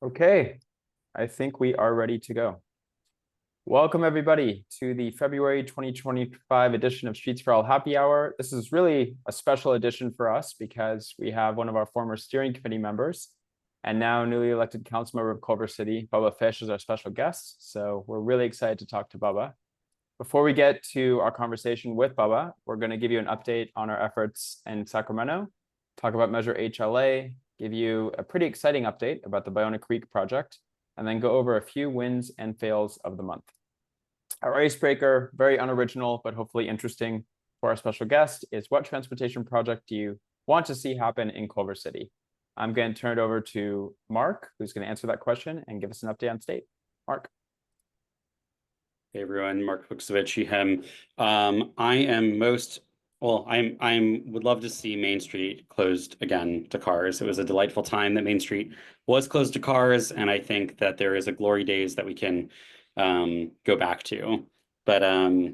Okay, I think we are ready to go. Welcome everybody to the February 2025 edition of Streets for All Happy Hour. This is really a special edition for us because we have one of our former steering committee members and now newly elected Councilmember of Culver City, Bubba Fish, is our special guest. So we're really excited to talk to Bubba. Before we get to our conversation with Bubba, we're going to give you an update on our efforts in Sacramento, talk about Measure HLA, give you a pretty exciting update about the Ballona Creek project, and then go over a few wins and fails of the month. Our icebreaker, very unoriginal, but hopefully interesting for our special guest, is what transportation project do you want to see happen in Culver City? I'm going to turn it over to Mark, who's going to answer that question and give us an update on state. Mark. Hey everyone, Mark Fuksovich. I would love to see Main Street closed again to cars. It was a delightful time that Main Street was closed to cars, and I think that there is a glory days that we can go back to. But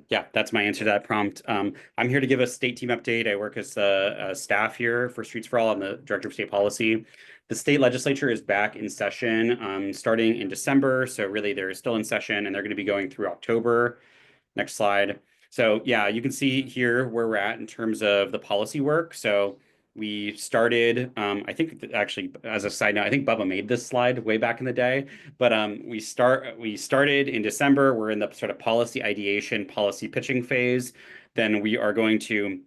yeah, that's my answer to that prompt. I'm here to give a state team update. I work as a staff here for Streets for All. I'm the Director of State Policy. The state legislature is back in session starting in December. So really they're still in session and they're going to be going through October. Next slide. So yeah, you can see here where we're at in terms of the policy work. So we started, I think actually as a side note, I think Bubba made this slide way back in the day, but we started in December. We're in the sort of policy ideation, policy pitching phase. Then we are going to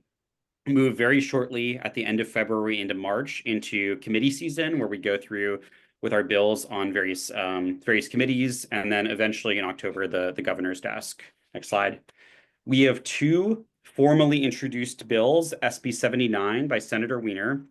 move very shortly at the end of February into March into committee season, where we go through with our bills on various committees, and then eventually in October, the governor's desk. Next slide. We have two formally introduced bills, SB 79 by Senator Wiener,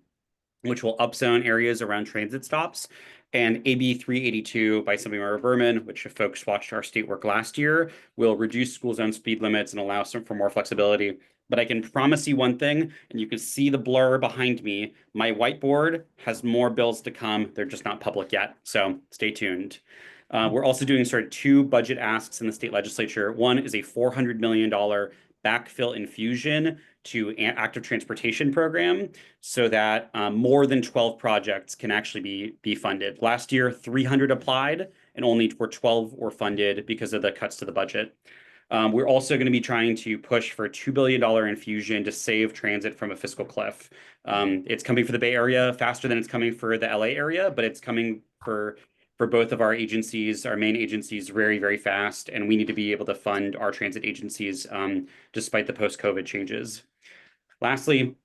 which will upzone areas around transit stops, and AB 382 by Councilmember Berman, which if folks watched our state work last year, will reduce school zone speed limits and allow for more flexibility. But I can promise you one thing, and you can see the blur behind me. My whiteboard has more bills to come. They're just not public yet, so stay tuned. We're also doing sort of two budget asks in the state legislature. One is a $400 million backfill infusion to active transportation program so that more than 12 projects can actually be funded. Last year, 300 applied and only 12 were funded because of the cuts to the budget. We're also going to be trying to push for a $2 billion infusion to save transit from a fiscal cliff. It's coming for the Bay Area faster than it's coming for the LA area, but it's coming for both of our agencies, our main agencies, very, very fast. And we need to be able to fund our transit agencies despite the post-COVID changes. Lastly,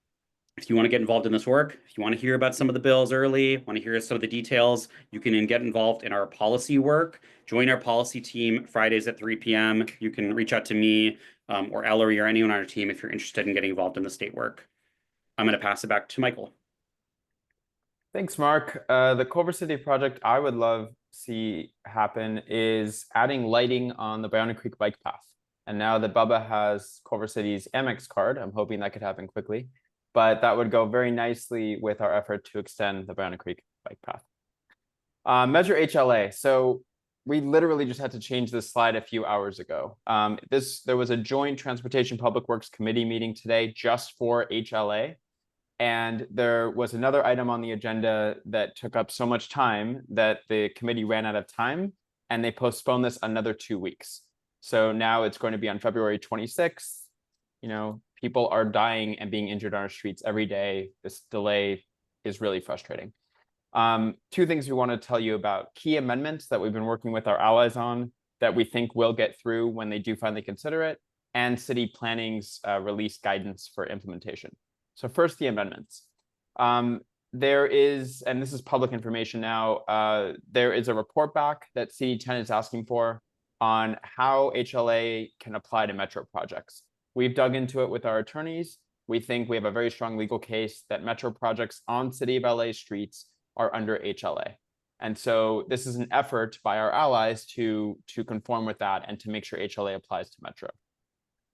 if you want to get involved in this work, if you want to hear about some of the bills early, want to hear some of the details, you can get involved in our policy work. Join our policy team Fridays at 3 p.m. You can reach out to me or Ellery or anyone on our team if you're interested in getting involved in the state work. I'm going to pass it back to Michael. Thanks, Mark. The Culver City project I would love to see happen is adding lighting on the Ballona Creek bike path. And now that Bubba has Culver City's Amex card, I'm hoping that could happen quickly. But that would go very nicely with our effort to extend the Ballona Creek bike path. Measure HLA. So we literally just had to change this slide a few hours ago. There was a joint Transportation Public Works Committee meeting today just for HLA. And there was another item on the agenda that took up so much time that the committee ran out of time and they postponed this another 2 weeks. So now it's going to be on February 26th. You know, people are dying and being injured on our streets every day. This delay is really frustrating. Two things we want to tell you about: key amendments that we've been working with our allies on that we think will get through when they do finally consider it, and city planning's release guidance for implementation. So first, the amendments. There is, and this is public information now, there is a report back that CD10 is asking for on how HLA can apply to metro projects. We've dug into it with our attorneys. We think we have a very strong legal case that metro projects on City of LA streets are under HLA. And so this is an effort by our allies to conform with that and to make sure HLA applies to metro.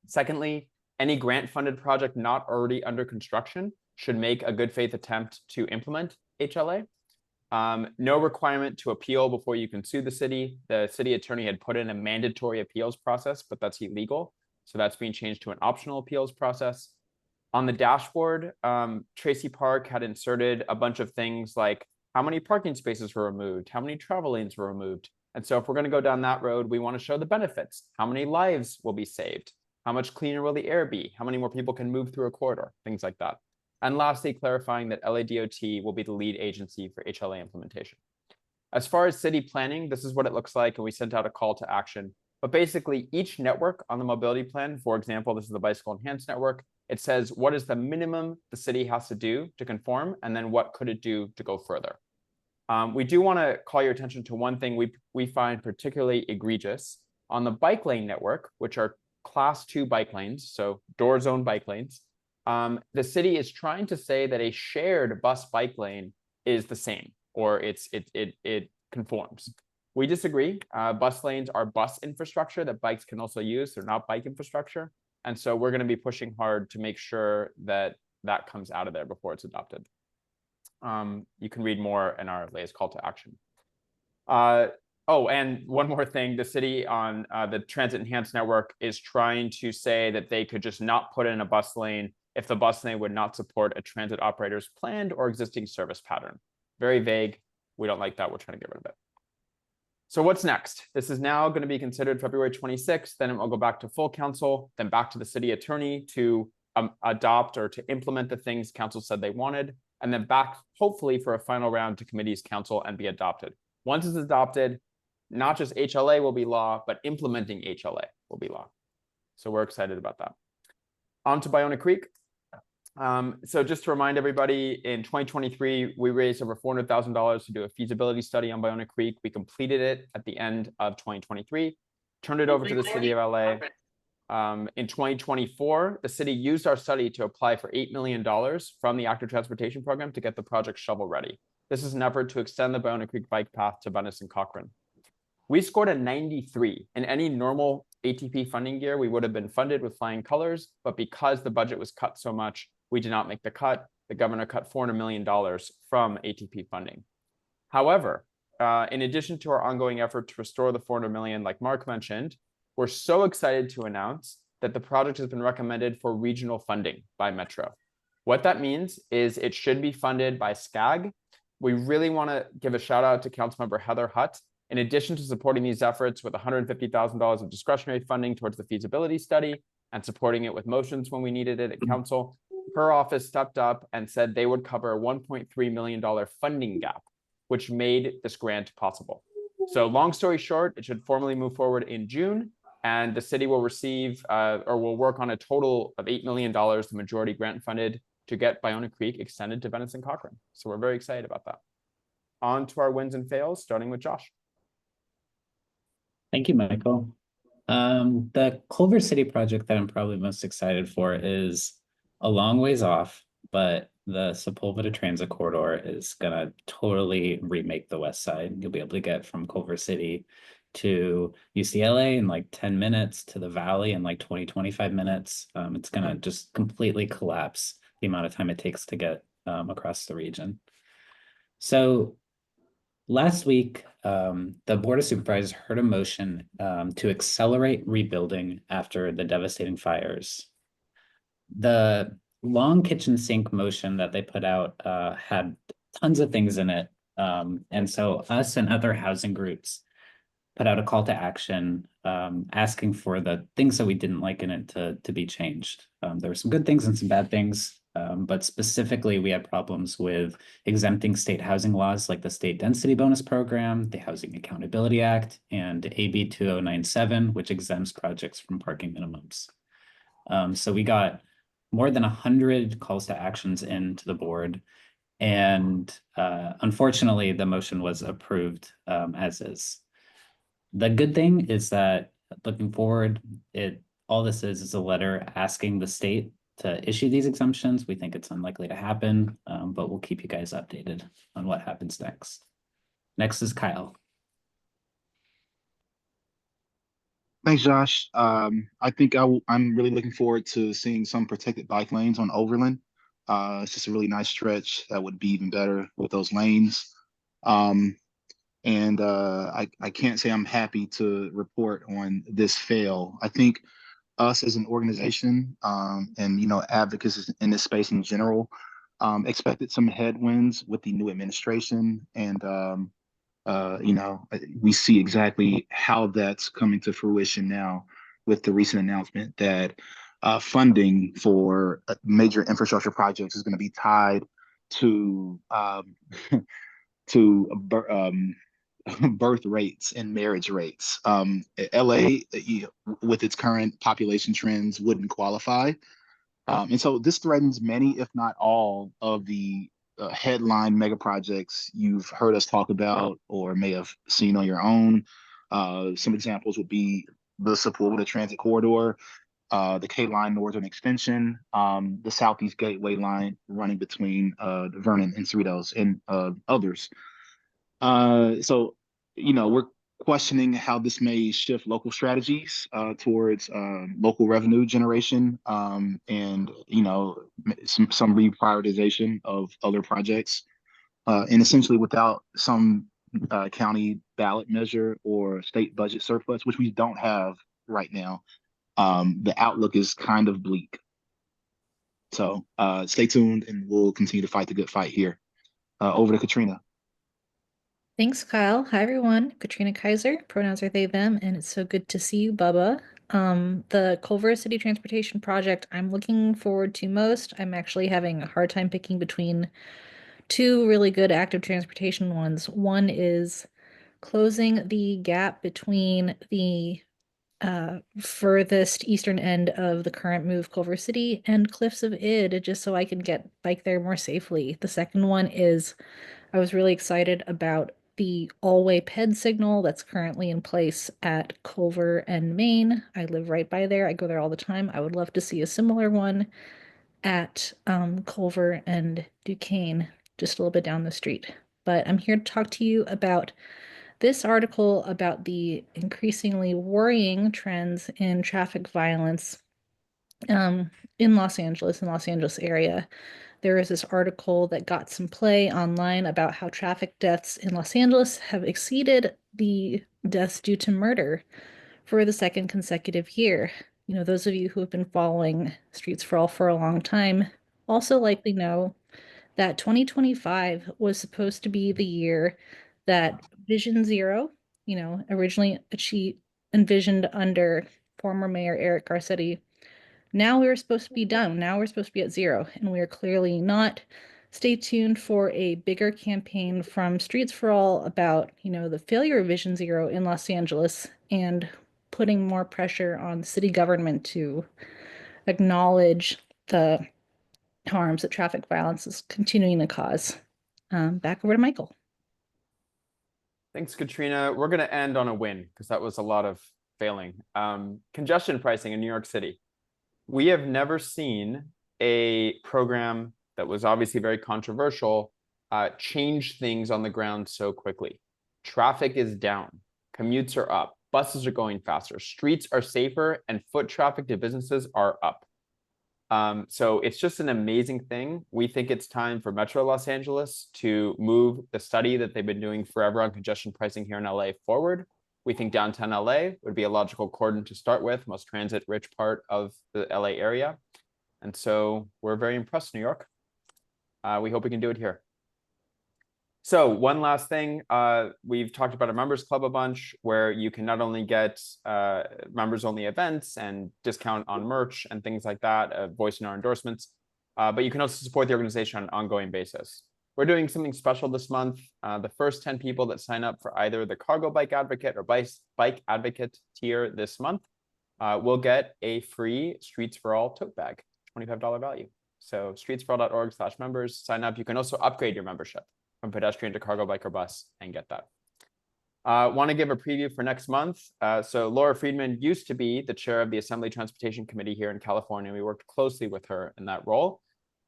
Secondly, any grant-funded project not already under construction should make a good faith attempt to implement HLA. No requirement to appeal before you can sue the city. The city attorney had put in a mandatory appeals process, but that's illegal. So that's being changed to an optional appeals process. On the dashboard, Tracy Park had inserted a bunch of things like How many parking spaces were removed? How many travel lanes were removed? And so if we're going to go down that road, we want to show the benefits. How many lives will be saved? How much cleaner will the air be? How many more people can move through a corridor? Things like that. And lastly, clarifying that LADOT will be the lead agency for HLA implementation. As far as city planning, this is what it looks like, and we sent out a call to action. But basically, each network on the mobility plan, for example, this is the bicycle enhanced network, it says what is the minimum the city has to do to conform, and then what could it do to go further. We do want to call your attention to one thing we find particularly egregious. On the bike lane network, which are class 2 bike lanes, so door zone bike lanes, the city is trying to say that a shared bus bike lane is the same, or it conforms. We disagree. Bus lanes are bus infrastructure that bikes can also use. They're not bike infrastructure. And so we're going to be pushing hard to make sure that that comes out of there before it's adopted. You can read more in our latest call to action. Oh, and one more thing, the city on the transit enhanced network is trying to say that they could just not put in a bus lane if the bus lane would not support a transit operator's planned or existing service pattern. Very vague. We don't like that. We're trying to get rid of it. So what's next? This is now going to be considered February 26th. Then it will go back to full council, then back to the city attorney to adopt or to implement the things council said they wanted, and then back hopefully for a final round to committees, council, and be adopted. Once it's adopted, not just HLA will be law, but implementing HLA will be law. So we're excited about that. On to Ballona Creek. So just to remind everybody, in 2023, we raised over $400,000 to do a feasibility study on Ballona Creek. We completed it at the end of 2023, turned it over to the city of LA. In 2024, the city used our study to apply for $8 million from the Active Transportation Program to get the project shovel ready. This is an effort to extend the Ballona Creek bike path to Venice and Cochrane. We scored a 93. In any normal ATP funding year, we would have been funded with flying colors, but because the budget was cut so much, we did not make the cut. The governor cut $400 million from ATP funding. However, in addition to our ongoing effort to restore the $400 million, like Mark mentioned, we're so excited to announce that the project has been recommended for regional funding by Metro. What that means is it should be funded by SCAG. We really want to give a shout out to Councilmember Heather Hutt. In addition to supporting these efforts with $150,000 of discretionary funding towards the feasibility study and supporting it with motions when we needed it at council, her office stepped up and said they would cover a $1.3 million funding gap, which made this grant possible. So long story short, it should formally move forward in June, and the city will receive or will work on a total of $8 million, the majority grant funded, to get Ballona Creek extended to Venice and Cochrane. So we're very excited about that. On to our wins and fails, starting with Josh. Thank you, Michael. The Culver City project that I'm probably most excited for is a long ways off, but the Sepulveda Transit Corridor is gonna totally remake the west side. You'll be able to get from Culver City to UCLA in like 10 minutes, to the Valley in like 20-25 minutes. It's gonna just completely collapse the amount of time it takes to get across the region. So last week, the Board of Supervisors heard a motion to accelerate rebuilding after the devastating fires. The long kitchen sink motion that they put out had tons of things in it. And so us and other housing groups put out a call to action asking for the things that we didn't like in it to be changed. There were some good things and some bad things. But specifically, we had problems with exempting state housing laws like the State Density Bonus Program, the Housing Accountability Act, and AB 2097, which exempts projects from parking minimums. So we got more than 100 calls to actions into the board. And unfortunately, the motion was approved as is. The good thing is that looking forward, all this is a letter asking the state to issue these exemptions. We think it's unlikely to happen, but we'll keep you guys updated on what happens next. Next is Kyle. Thanks, Josh. I think I'm really looking forward to seeing some protected bike lanes on Overland. It's just a really nice stretch that would be even better with those lanes. I can't say I'm happy to report on this fail. I think us as an organization and advocates in this space in general expected some headwinds with the new administration, and we see exactly how that's coming to fruition now with the recent announcement that funding for major infrastructure projects is going to be tied to to birth rates and marriage rates. LA, with its current population trends, wouldn't qualify. And so this threatens many, if not all, of the headline mega projects you've heard us talk about or may have seen on your own. Some examples would be the Sepulveda Transit Corridor, the K-Line Northern Extension, the Southeast Gateway line running between Vernon and Cerritos, and others. So, we're questioning how this may shift local strategies towards local revenue generation, and some reprioritization of other projects, and essentially without some county ballot measure or state budget surplus, which we don't have right now. The outlook is kind of bleak. So stay tuned, and we'll continue to fight the good fight here. Over to Katrina. Thanks, Kyle. Hi, everyone. Katrina Kaiser. Pronouns are they, them, and it's so good to see you, Bubba. The Culver City Transportation Project I'm looking forward to most. I'm actually having a hard time picking between two really good active transportation ones. One is closing the gap between the furthest eastern end of the current move, Culver City, and Cliffs of Id, just so I can bike there more safely. The second one is I was really excited about the all-way PED signal that's currently in place at Culver and Main. I live right by there. I go there all the time. I would love to see a similar one at Culver and Duquesne, just a little bit down the street. But I'm here to talk to you about this article about the increasingly worrying trends in traffic violence in Los Angeles area. There is this article that got some play online about how traffic deaths in Los Angeles have exceeded the deaths due to murder for the second consecutive year. Those of you who have been following Streets for All for a long time also likely know that 2025 was supposed to be the year that Vision Zero, originally envisioned under former Mayor Eric Garcetti. Now we're supposed to be done. Now we're supposed to be at zero, and we are clearly not. Stay tuned for a bigger campaign from Streets for All about, the failure of Vision Zero in Los Angeles and putting more pressure on city government to acknowledge the harms that traffic violence is continuing to cause. Back over to Michael. Thanks, Katrina. We're going to end on a win because that was a lot of failing. Congestion pricing in New York City. We have never seen a program that was obviously very controversial change things on the ground so quickly. Traffic is down, commutes are up, buses are going faster, streets are safer, and foot traffic to businesses are up. So it's just an amazing thing. We think it's time for Metro Los Angeles to move the study that they've been doing forever on congestion pricing here in LA forward. We think downtown LA would be a logical cordon to start with, most transit-rich part of the LA area. And so we're very impressed, New York. We hope we can do it here. So one last thing, we've talked about a members club a bunch where you can not only get members only events and discount on merch and things like that, voicing our endorsements, but you can also support the organization on an ongoing basis. We're doing something special this month. The first 10 people that sign up for either the Cargo Bike Advocate or Bike Advocate tier this month will get a free Streets for All tote bag, $25 value. So streetsforall.org/members, sign up. You can also upgrade your membership from pedestrian to cargo bike or bus and get that. Want to give a preview for next month. So Laura Friedman used to be the chair of the Assembly Transportation Committee here in California. We worked closely with her in that role.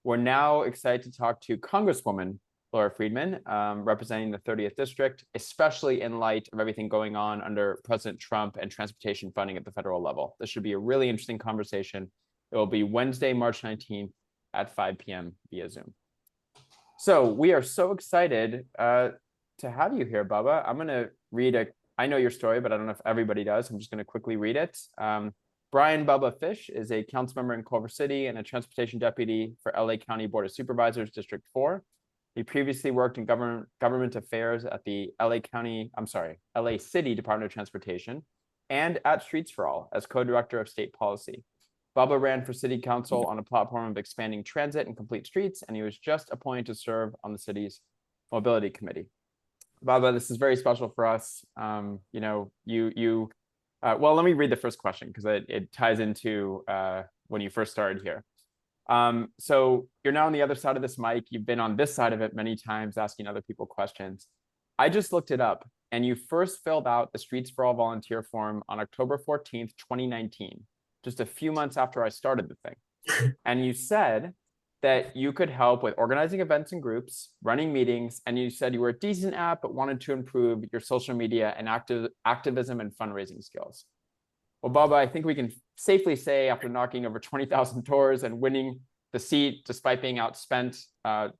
We're now excited to talk to Congresswoman Laura Friedman, representing the 30th District, especially in light of everything going on under President Trump and transportation funding at the federal level. This should be a really interesting conversation. It will be Wednesday, March 19th at 5 p.m. via Zoom. So we are so excited to have you here, Bubba. I'm going to read I know your story, but I don't know if everybody does. I'm just going to quickly read it. Brian Bubba Fish is a council member in Culver City and a transportation deputy for LA County Board of Supervisors, District 4. He previously worked in government affairs at the LA City Department of Transportation and at Streets for All as co-director of state policy. Bubba ran for city council on a platform of expanding transit and complete streets, and he was just appointed to serve on the city's mobility committee. Bubba, this is very special for us. Well, let me read the first question because it ties into when you first started here. So you're now on the other side of this mic. You've been on this side of it many times asking other people questions. I just looked it up, and you first filled out the Streets for All volunteer form on October 14th, 2019, just a few months after I started the thing. And you said that you could help with organizing events and groups, running meetings, and you said you were decent at, but wanted to improve your social media and activism and fundraising skills. Well, Bubba, I think we can safely say after knocking over 20,000 doors and winning the seat, despite being outspent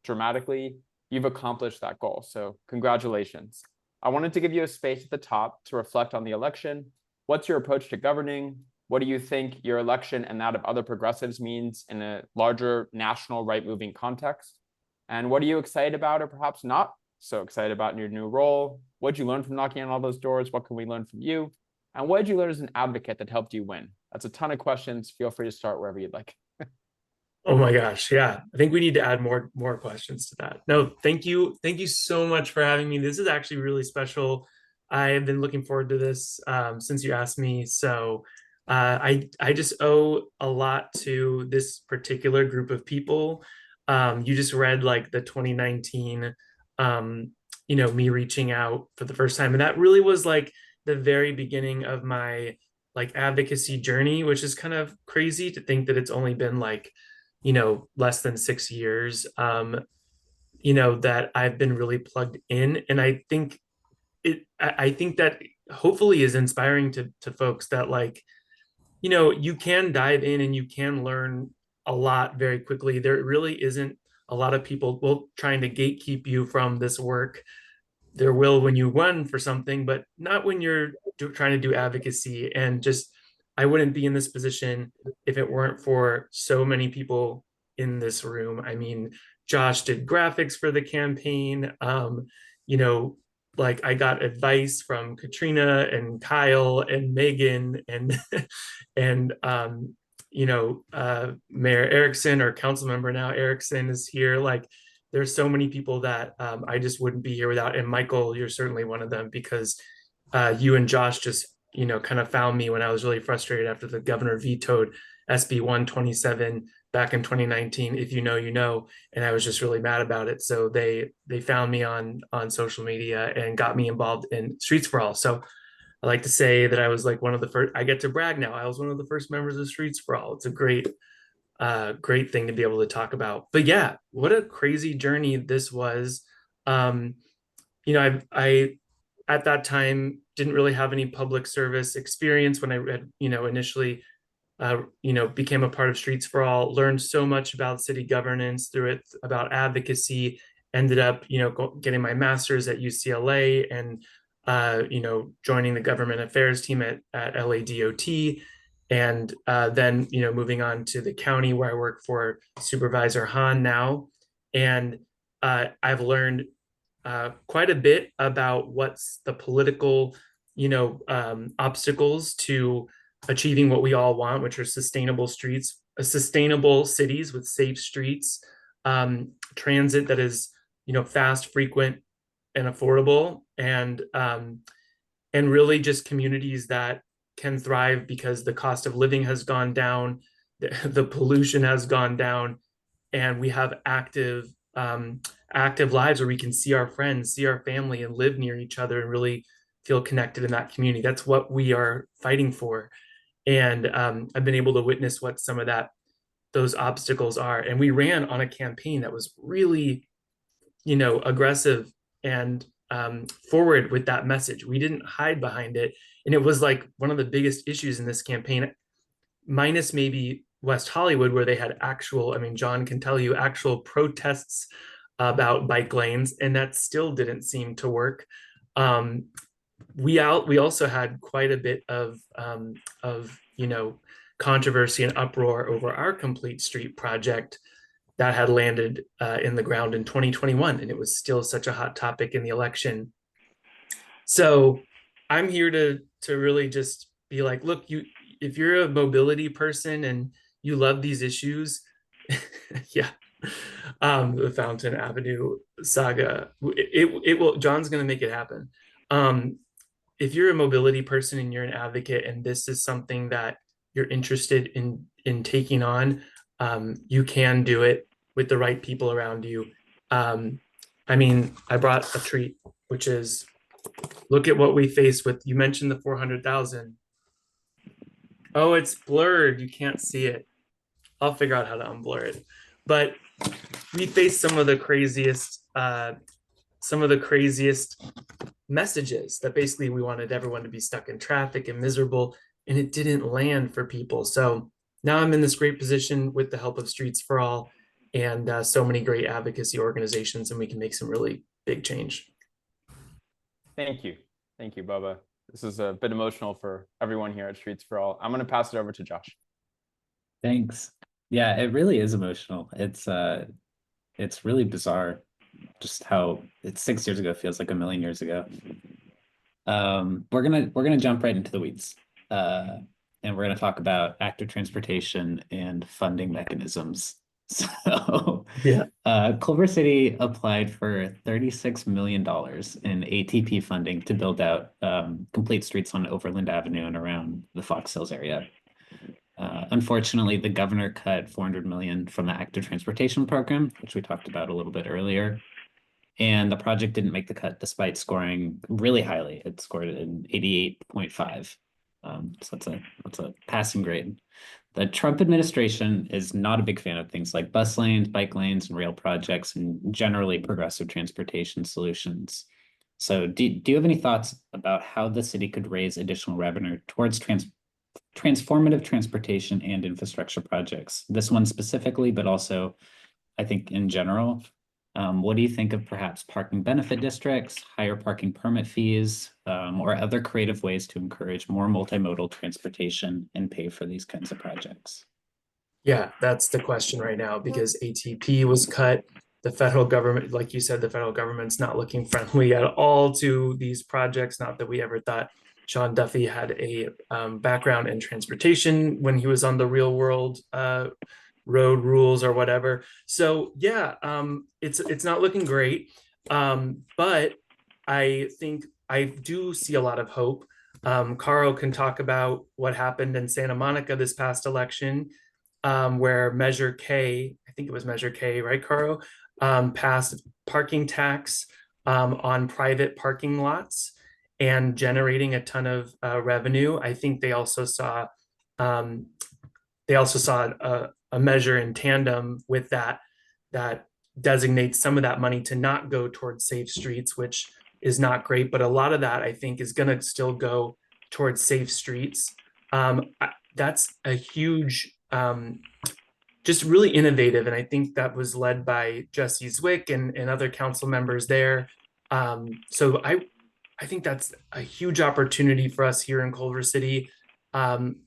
dramatically, you've accomplished that goal. So congratulations. I wanted to give you a space at the top to reflect on the election. What's your approach to governing? What do you think your election and that of other progressives means in a larger national right-moving context? And what are you excited about or perhaps not so excited about in your new role? What did you learn from knocking on all those doors? What can we learn from you? And what did you learn as an advocate that helped you win? That's a ton of questions. Feel free to start wherever you'd like. Oh my gosh. Yeah. I think we need to add more questions to that. No, thank you. Thank you so much for having me. This is actually really special. I have been looking forward to this since you asked me. So I just owe a lot to this particular group of people. You just read like the 2019, me reaching out for the first time. And that really was like the very beginning of my like advocacy journey, which is kind of crazy to think that it's only been like, less than 6 years, that I've been really plugged in. And I think that hopefully is inspiring to folks that like, you can dive in and you can learn a lot very quickly. There really isn't a lot of people trying to gatekeep you from this work. There will when you run for something, but not when you're trying to do advocacy. And just, I wouldn't be in this position if it weren't for so many people in this room. I mean, Josh did graphics for the campaign. Like I got advice from Katrina and Kyle and Megan and Mayor Erickson, or council member now Erickson, is here. Like there's so many people that I just wouldn't be here without. And Michael, you're certainly one of them, because you and Josh just kind of found me when I was really frustrated after the governor vetoed SB 127 back in 2019. If you know, you know. And I was just really mad about it. So they found me on social media and got me involved in Streets for All. So I like to say that I was like one of the first. I get to brag now. I was one of the first members of Streets for All. It's a great thing to be able to talk about. But yeah, what a crazy journey this was. I at that time didn't really have any public service experience when I read, initially, became a part of Streets for All, learned so much about city governance through it, about advocacy, ended up, getting my master's at UCLA and, joining the government affairs team at LADOT. And then, moving on to the county where I work for Supervisor Hahn now. And I've learned quite a bit about what's the political, obstacles to achieving what we all want, which are sustainable streets, sustainable cities with safe streets, transit that is, fast, frequent, and affordable, and really just communities that can thrive because the cost of living has gone down, the pollution has gone down, and we have active lives where we can see our friends, see our family, and live near each other and really feel connected in that community. That's what we are fighting for. And I've been able to witness what some of those obstacles are. And we ran on a campaign that was really, aggressive and forward with that message. We didn't hide behind it. And it was like one of the biggest issues in this campaign, minus maybe West Hollywood, where they had John can tell you, actual protests about bike lanes, and that still didn't seem to work. We also had quite a bit of controversy and uproar over our complete street project that had landed in the ground in 2021, and it was still such a hot topic in the election. So I'm here to really just be like, look, if you're a mobility person and you love these issues, yeah, the Fountain Avenue saga, it will. John's going to make it happen. If you're a mobility person and you're an advocate, and this is something that you're interested in taking on, you can do it with the right people around you. I mean, I brought a treat, which is, look at what we face with, you mentioned the 400,000. Oh, it's blurred. You can't see it. I'll figure out how to unblur it. But we face some of the craziest messages that basically we wanted everyone to be stuck in traffic and miserable, and it didn't land for people. So now I'm in this great position with the help of Streets for All and so many great advocacy organizations, and we can make some really big change. Thank you. Thank you, Bubba. This is a bit emotional for everyone here at Streets for All. I'm going to pass it over to Josh. Thanks. Yeah, it really is emotional. It's really bizarre just how it's 6 years ago feels like a million years ago. We're gonna jump right into the weeds. And we're gonna talk about active transportation and funding mechanisms. So yeah, Culver City applied for $36 million in ATP funding to build out complete streets on Overland Avenue and around the Fox Hills area. Unfortunately, the governor cut $400 million from the active transportation program, which we talked about a little bit earlier. And the project didn't make the cut despite scoring really highly. It scored an 88.5. So that's a passing grade. The Trump administration is not a big fan of things like bus lanes, bike lanes, and rail projects, and generally progressive transportation solutions. So do you have any thoughts about how the city could raise additional revenue towards transformative transportation and infrastructure projects? This one specifically, but also I think in general. What do you think of perhaps parking benefit districts, higher parking permit fees, or other creative ways to encourage more multimodal transportation and pay for these kinds of projects? Yeah, that's the question right now, because ATP was cut. The federal government, like you said, the federal government's not looking friendly at all to these projects. Not that we ever thought Sean Duffy had a background in transportation when he was on the Real World road rules or whatever. So yeah, it's not looking great. But I think I do see a lot of hope. Caro can talk about what happened in Santa Monica this past election, where Measure K, I think it was Measure K, right, Caro, passed parking tax on private parking lots and generating a ton of revenue. I think they also saw a measure in tandem with that designates some of that money to not go towards safe streets, which is not great, but a lot of that I think is going to still go towards safe streets. That's a huge, just really innovative, and I think that was led by Jesse Zwick and other council members there. So I think that's a huge opportunity for us here in Culver City.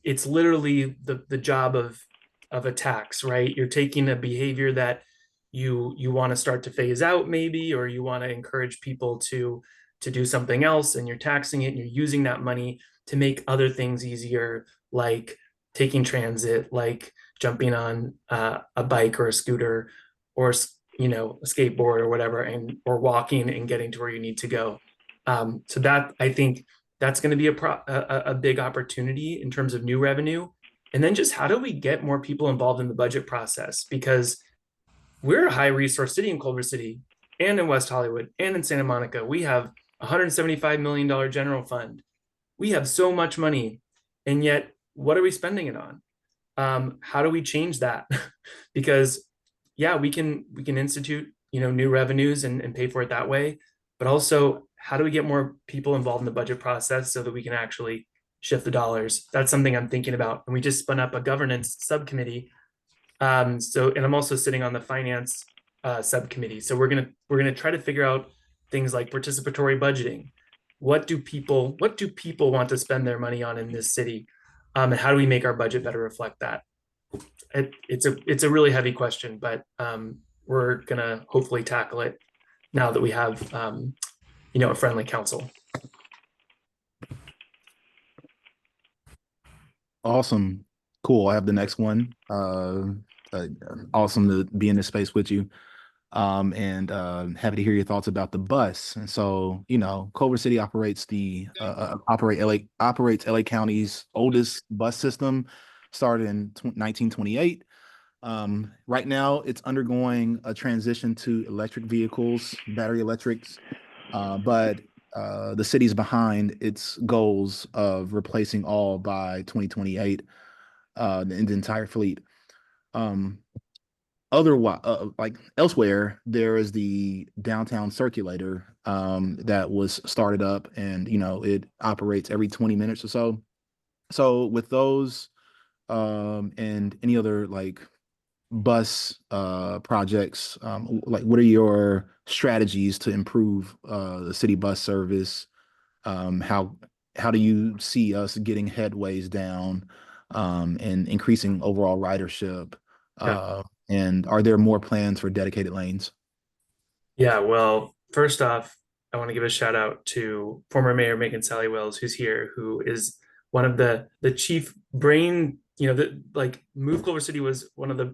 It's literally the job of a tax, right? You're taking a behavior that you want to start to phase out maybe, or you want to encourage people to do something else, and you're taxing it, and you're using that money to make other things easier, like taking transit, like jumping on a bike or a scooter, or a skateboard or whatever, or walking and getting to where you need to go. So that, I think that's going to be a big opportunity in terms of new revenue. And then just how do we get more people involved in the budget process? Because we're a high resource city in Culver City and in West Hollywood and in Santa Monica. We have $175 million general fund. We have so much money, and yet what are we spending it on? How do we change that? Because yeah, we can institute new revenues and pay for it that way, but also how do we get more people involved in the budget process so that we can actually shift the dollars? That's something I'm thinking about. And we just spun up a governance subcommittee. And I'm also sitting on the finance subcommittee. So we're gonna try to figure out things like participatory budgeting. What do people want to spend their money on in this city? And how do we make our budget better reflect that? It's a really heavy question, but we're gonna hopefully tackle it now that we have a friendly council. Awesome. Cool. I have the next one. Awesome to be in this space with you. And happy to hear your thoughts about the bus. And so, Culver City operates operates LA County's oldest bus system, started in 1928. Right now, it's undergoing a transition to electric vehicles, battery electrics, but the city's behind its goals of replacing all by 2028, the entire fleet. Otherwise, like elsewhere, there is the downtown circulator that was started up, and it operates every 20 minutes or so. So with those and any other like bus projects, like what are your strategies to improve the city bus service? How do you see us getting headways down and increasing overall ridership? Yeah. And are there more plans for dedicated lanes? Yeah, well, first off, I want to give a shout out to former Mayor Megan Sally Wells, who's here, who is one of the chief brain, like Move Culver City was one of the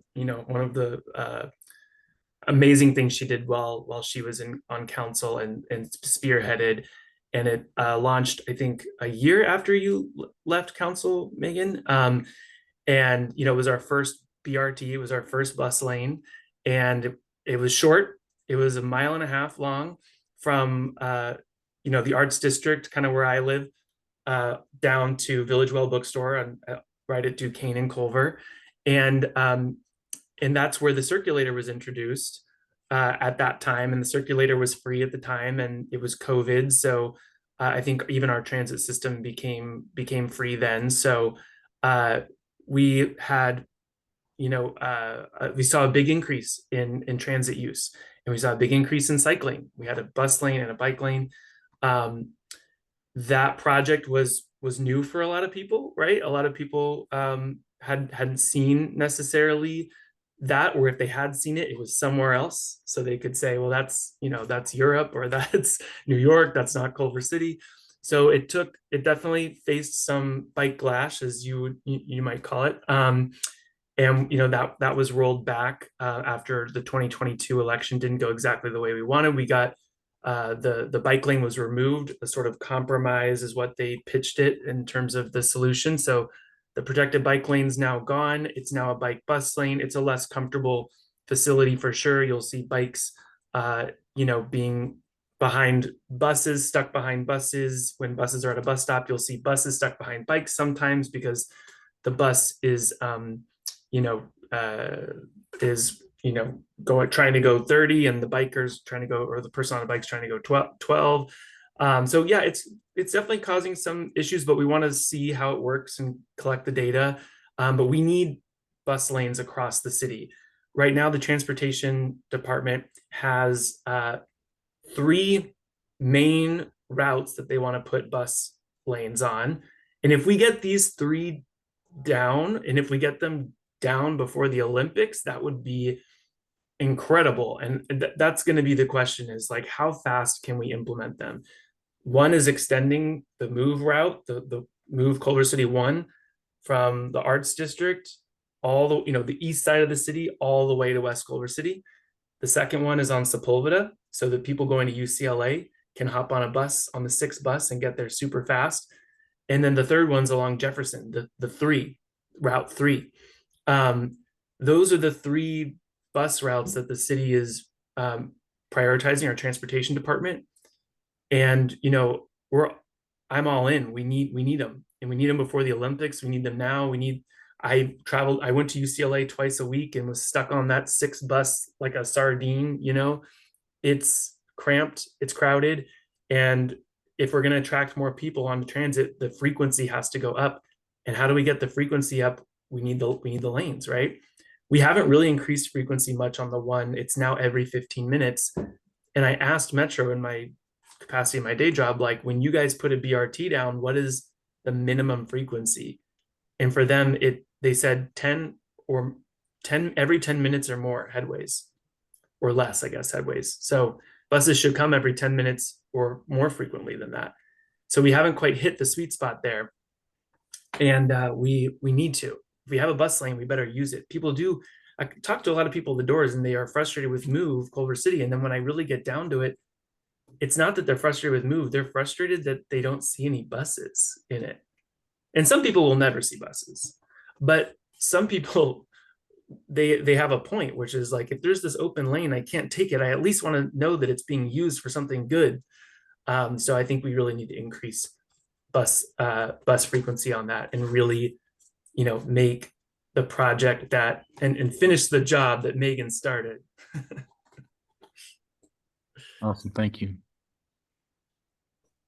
amazing things she did while she was on council and spearheaded, and it launched, I think, a year after you left council, Megan. And it was our first BRT, it was our first bus lane, and it was short. It was 1.5 miles long from the Arts District, kind of where I live, down to Village Well Bookstore right at Duquesne and Culver, and that's where the circulator was introduced at that time. And the circulator was free at the time, and it was COVID, so I think even our transit system became free then. So we had we saw a big increase in transit use, and we saw a big increase in cycling. We had a bus lane and a bike lane. That project was new for a lot of people, right? A lot of people hadn't seen necessarily that, or if they had seen it, it was somewhere else. So they could say, well, that's Europe, or that's New York, that's not Culver City. So it definitely faced some backlash, as you might call it. And that was rolled back after the 2022 election didn't go exactly the way we wanted. We got the bike lane was removed. A sort of compromise is what they pitched it in terms of the solution. So the protected bike lane's now gone. It's now a bike bus lane. It's a less comfortable facility for sure. You'll see bikes, being behind buses, stuck behind buses. When buses are at a bus stop, you'll see buses stuck behind bikes sometimes because the bus is trying to go 30, and the biker's trying to go, or the person on the bike's trying to go 12. So yeah, it's definitely causing some issues, but we want to see how it works and collect the data. But we need bus lanes across the city. Right now, the transportation department has 3 main routes that they want to put bus lanes on. And if we get these 3 down, and if we get them down before the Olympics, that would be incredible. And that's going to be the question, is like, how fast can we implement them? One is extending the Move route, the Move Culver City 1 from the Arts District, all the east side of the city, all the way to West Culver City. The second one is on Sepulveda, so that people going to UCLA can hop on a bus, on the 6 bus, and get there super fast. And then the third one's along Jefferson, the Route 3. Those are the 3 bus routes that the city is prioritizing, our transportation department. And I'm all in. We need them, and we need them before the Olympics. We need them now. I went to UCLA twice a week and was stuck on that 6 bus like a sardine. It's cramped, it's crowded, and if we're going to attract more people onto transit, the frequency has to go up. And how do we get the frequency up? We need the lanes, right? We haven't really increased frequency much on the 1. It's now every 15 minutes. And I asked Metro in my capacity in my day job, like, when you guys put a BRT down, what is the minimum frequency? And for them, they said 10 every 10 minutes or more headways, or less, I guess, headways. So buses should come every 10 minutes or more frequently than that. So we haven't quite hit the sweet spot there. And we need to. If we have a bus lane, we better use it. People do. I talk to a lot of people at the doors and they are frustrated with Move Culver City. And then when I really get down to it, it's not that they're frustrated with Move. They're frustrated that they don't see any buses in it. And some people will never see buses, but some people, they have a point, which is like, if there's this open lane, I can't take it. I at least want to know that it's being used for something good. So I think we really need to increase bus frequency on that and really, make the project that and finish the job that Megan started. Awesome, thank you.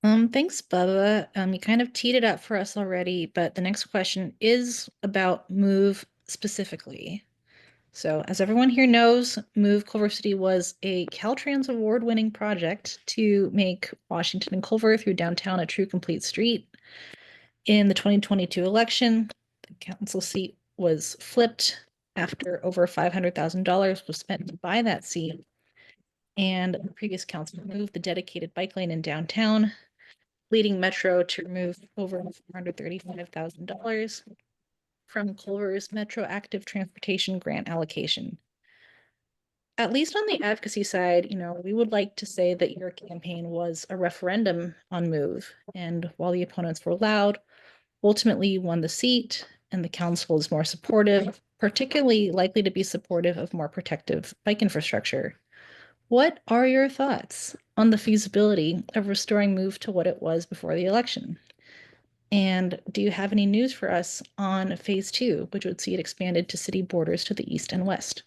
Thanks, Bubba. You kind of teed it up for us already, but the next question is about Move specifically. So, as everyone here knows, Move Culver City was a Caltrans award-winning project to make Washington and Culver through downtown a true complete street. In the 2022 election, the council seat was flipped after over $500,000 was spent to buy that seat. And the previous council moved the dedicated bike lane in downtown, leading Metro to remove over $435,000 from Culver's Metro Active Transportation Grant allocation. At least on the advocacy side, we would like to say that your campaign was a referendum on Move. And while the opponents were loud, ultimately you won the seat, and the council is more supportive, particularly likely to be supportive of more protective bike infrastructure. What are your thoughts on the feasibility of restoring Move to what it was before the election? And do you have any news for us on phase 2, which would see it expanded to city borders to the east and west?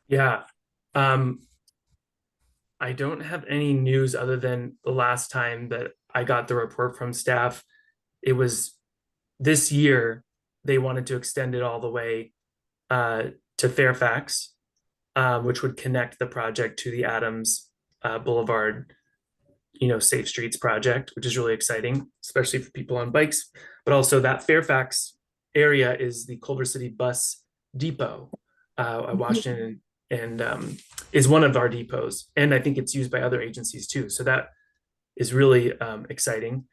Yeah. I don't have any news other than the last time that I got the report from staff. It was this year they wanted to extend it all the way to Fairfax, which would connect the project to the Adams Boulevard, Safe Streets project, which is really exciting, especially for people on bikes. But also that Fairfax area is the Culver City bus depot at Washington, and is one of our depots. And I think it's used by other agencies too. So that is really exciting.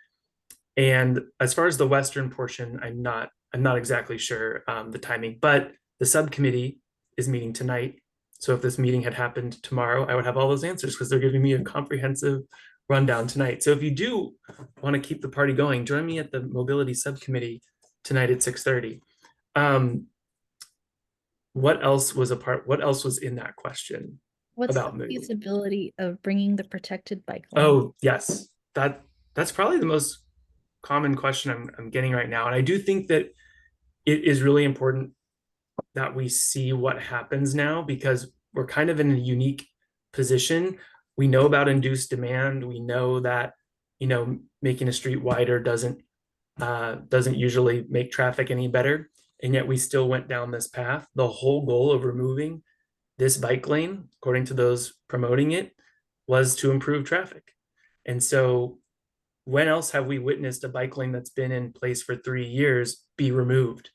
And as far as the western portion, I'm not exactly sure the timing, but the subcommittee is meeting tonight. So if this meeting had happened tomorrow, I would have all those answers because they're giving me a comprehensive rundown tonight. So if you do want to keep the party going, join me at the mobility subcommittee tonight at 6:30. What else was in that question? What's about the Move? feasibility of bringing the protected bike lane? Oh, yes. That's probably the most common question I'm getting right now. And I do think that it is really important that we see what happens now, because we're kind of in a unique position. We know about induced demand. We know that, making a street wider doesn't usually make traffic any better. And yet we still went down this path. The whole goal of removing this bike lane, according to those promoting it, was to improve traffic. And so when else have we witnessed a bike lane that's been in place for 3 years be removed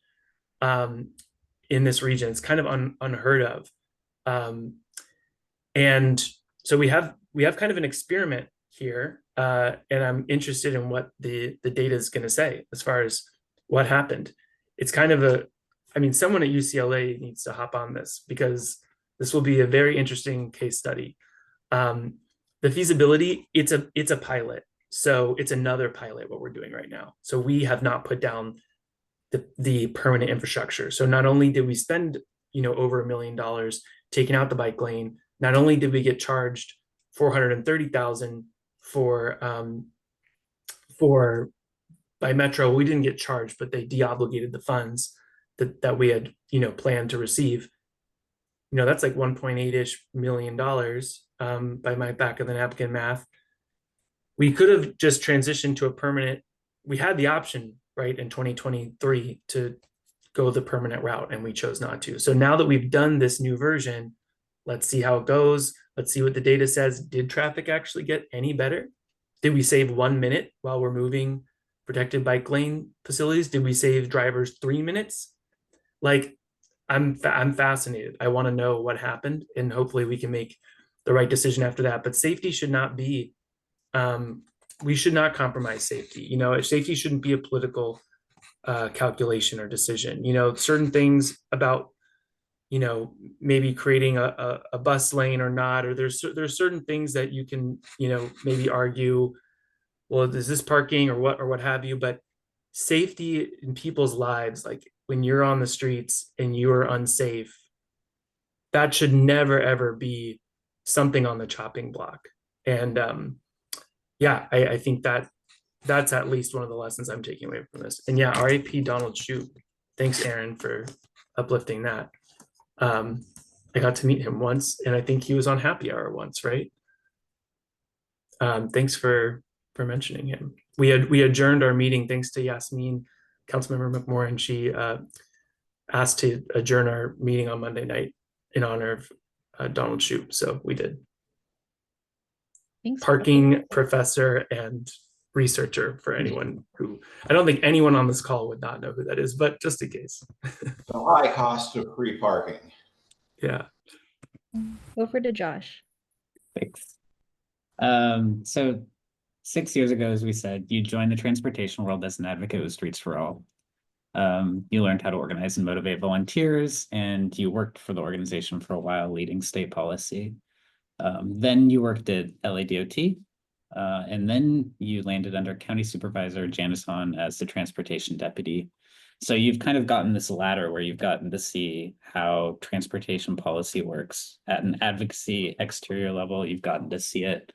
in this region? It's kind of unheard of. And so we have kind of an experiment here, and I'm interested in what the data is going to say as far as what happened. It's kind of someone at UCLA needs to hop on this, because this will be a very interesting case study. The feasibility, it's a pilot. So it's another pilot, what we're doing right now. So we have not put down the permanent infrastructure. So not only did we spend, over $1 million taking out the bike lane, not only did we get charged $430,000 by Metro, we didn't get charged, but they deobligated the funds that we had, planned to receive. That's like $1.8-ish million by my back of the napkin math. We could have just transitioned to a permanent. We had the option, right, in 2023 to go the permanent route, and we chose not to. So now that we've done this new version, let's see how it goes. Let's see what the data says. Did traffic actually get any better? Did we save 1 minute while we're moving protected bike lane facilities? Did we save drivers 3 minutes? Like, I'm fascinated. I want to know what happened, and hopefully we can make the right decision after that. But safety should not be, we should not compromise safety. You know, safety shouldn't be a political calculation or decision. You know, certain things about, you know, maybe creating a bus lane or not, or there's certain things that you can, you know, maybe argue, well, is this parking or what have you, but safety in people's lives, like when you're on the streets and you are unsafe, that should never ever be something on the chopping block. And yeah, I think that's at least one of the lessons I'm taking away from this. And yeah, RIP Donald Shoup. Thanks, Aaron, for uplifting that. I got to meet him once, and I think he was on Happy Hour once, right? Thanks for mentioning him. We adjourned our meeting thanks to Yasmin, Councilmember McMorrin. She asked to adjourn our meeting on Monday night in honor of Donald Shoup, so we did. Thanks. Parking professor and researcher for anyone who, I don't think anyone on this call would not know who that is, but just in case. The high cost of free parking. Yeah. Over to Josh. Thanks. So 6 years ago, as we said, you joined the transportation world as an advocate with Streets for All. You learned how to organize and motivate volunteers, and you worked for the organization for a while, leading state policy. Then you worked at LADOT, and then you landed under County Supervisor Janice Hahn as the transportation deputy. So you've kind of gotten this ladder where you've gotten to see how transportation policy works at an advocacy exterior level. You've gotten to see it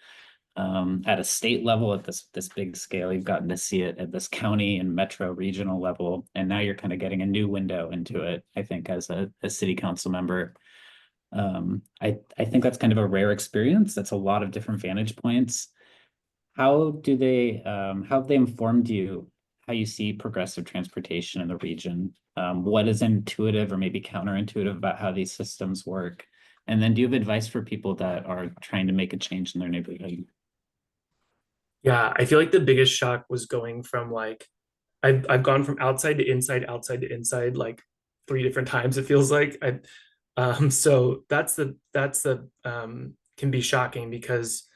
at a state level at this big scale. You've gotten to see it at this county and metro regional level. And now you're kind of getting a new window into it, I think, as a city council member. I think that's kind of a rare experience. That's a lot of different vantage points. How have they informed you how you see progressive transportation in the region? What is intuitive or maybe counterintuitive about how these systems work? And then do you have advice for people that are trying to make a change in their neighborhood? Yeah, I feel like the biggest shock was going from like, I've gone from outside to inside, like 3 different times, it feels like. So that's the can be shocking because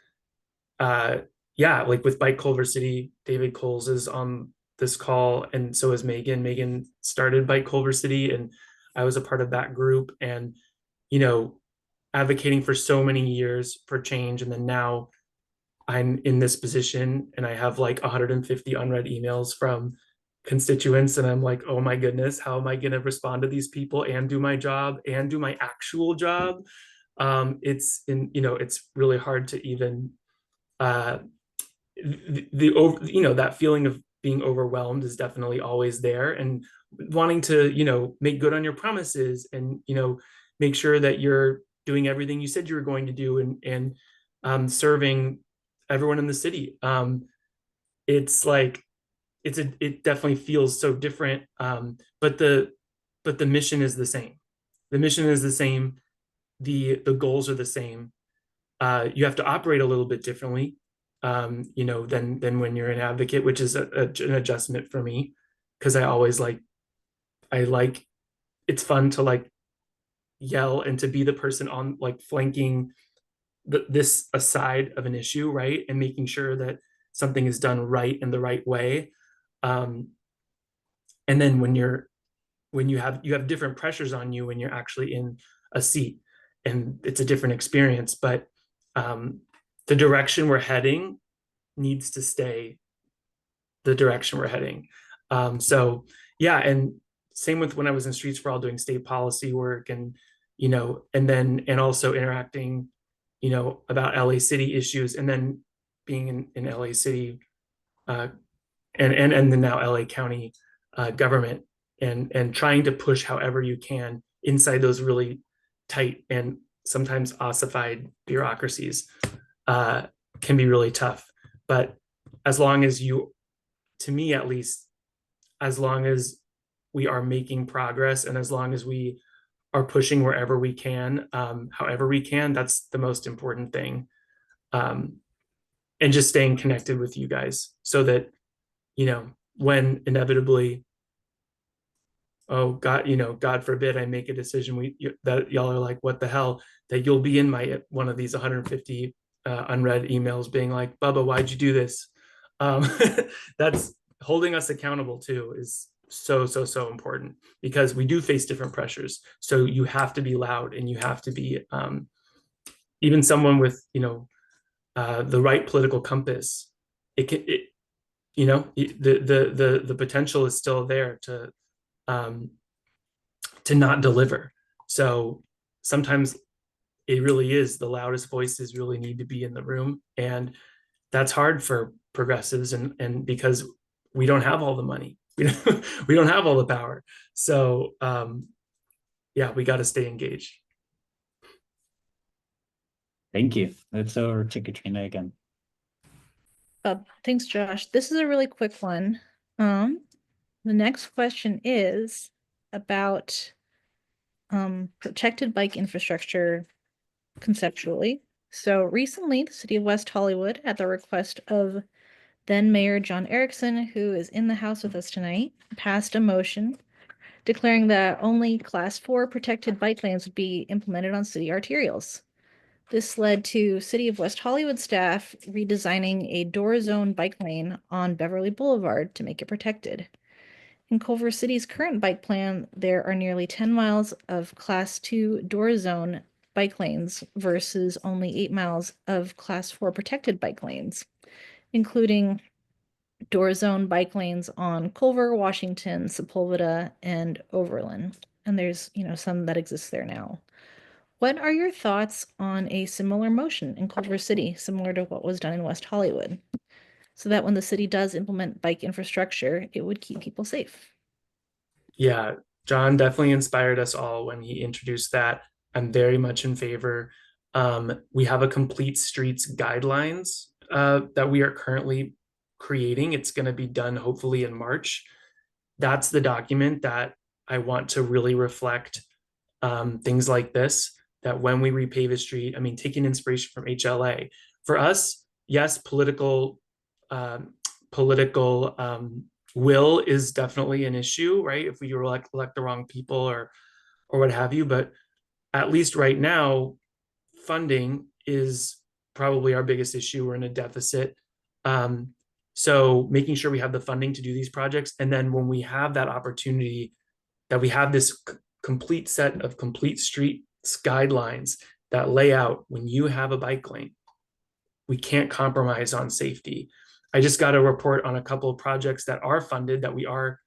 yeah, like with Bike Culver City, David Coles is on this call, and so is Megan. Megan started Bike Culver City, and I was a part of that group, and you know, advocating for so many years for change, and then now I'm in this position and I have like 150 unread emails from constituents, and I'm like, oh my goodness, how am I going to respond to these people and do my job and do my actual job? It's really hard to even that feeling of being overwhelmed is definitely always there, and wanting to make good on your promises and make sure that you're doing everything you said you were going to do, and serving everyone in the city. It's like it definitely feels so different, but the mission is the same. The mission is the same. The goals are the same. You have to operate a little bit differently, than when you're an advocate, which is an adjustment for me, because I always it's fun to like yell and to be the person on like flanking this aside of an issue, right, and making sure that something is done right in the right way. And then when you have different pressures on you when you're actually in a seat, and it's a different experience, but the direction we're heading needs to stay the direction we're heading. So yeah, and same with when I was in Streets for All doing state policy work, and and also interacting about LA City issues, and then being in LA City and then now LA County government, and trying to push however you can inside those really tight and sometimes ossified bureaucracies can be really tough. But as long as to me at least, as long as we are making progress, and as long as we are pushing wherever we can, however we can, that's the most important thing. And just staying connected with you guys so that, when inevitably, oh God, God forbid I make a decision that y'all are like, what the hell, that you'll be in one of these 150 unread emails being like, Bubba, why'd you do this? That's holding us accountable too, is so important, because we do face different pressures. So you have to be loud, and you have to be even someone with the right political compass. The potential is still there to not deliver. So sometimes it really is the loudest voices really need to be in the room, and that's hard for progressives, and because we don't have all the money, we don't have all the power. So yeah, we got to stay engaged. Thank you. Let's over to Katrina again. Thanks, Josh. This is a really quick one. The next question is about protected bike infrastructure conceptually. So recently, the city of West Hollywood, at the request of then Mayor John Erickson, who is in the House with us tonight, passed a motion declaring that only Class 4 protected bike lanes would be implemented on city arterials. This led to City of West Hollywood staff redesigning a door zone bike lane on Beverly Boulevard to make it protected. In Culver City's current bike plan, there are nearly 10 miles of Class 2 door zone bike lanes versus only 8 miles of Class 4 protected bike lanes, including door zone bike lanes on Culver, Washington, Sepulveda, and Overland. And there's, some that exist there now. What are your thoughts on a similar motion in Culver City, similar to what was done in West Hollywood, so that when the city does implement bike infrastructure, it would keep people safe? Yeah, John definitely inspired us all when he introduced that. I'm very much in favor. We have a complete streets guidelines that we are currently creating. It's going to be done hopefully in March. That's the document that I want to really reflect things like this, that when we repave a street, taking inspiration from HLA. For us, yes, political will is definitely an issue, right? If we elect the wrong people or what have you, but at least right now, funding is probably our biggest issue. We're in a deficit. So making sure we have the funding to do these projects. And then when we have that opportunity, that we have this complete set of complete street guidelines that lay out when you have a bike lane, we can't compromise on safety. I just got a report on a couple of projects that are funded that we're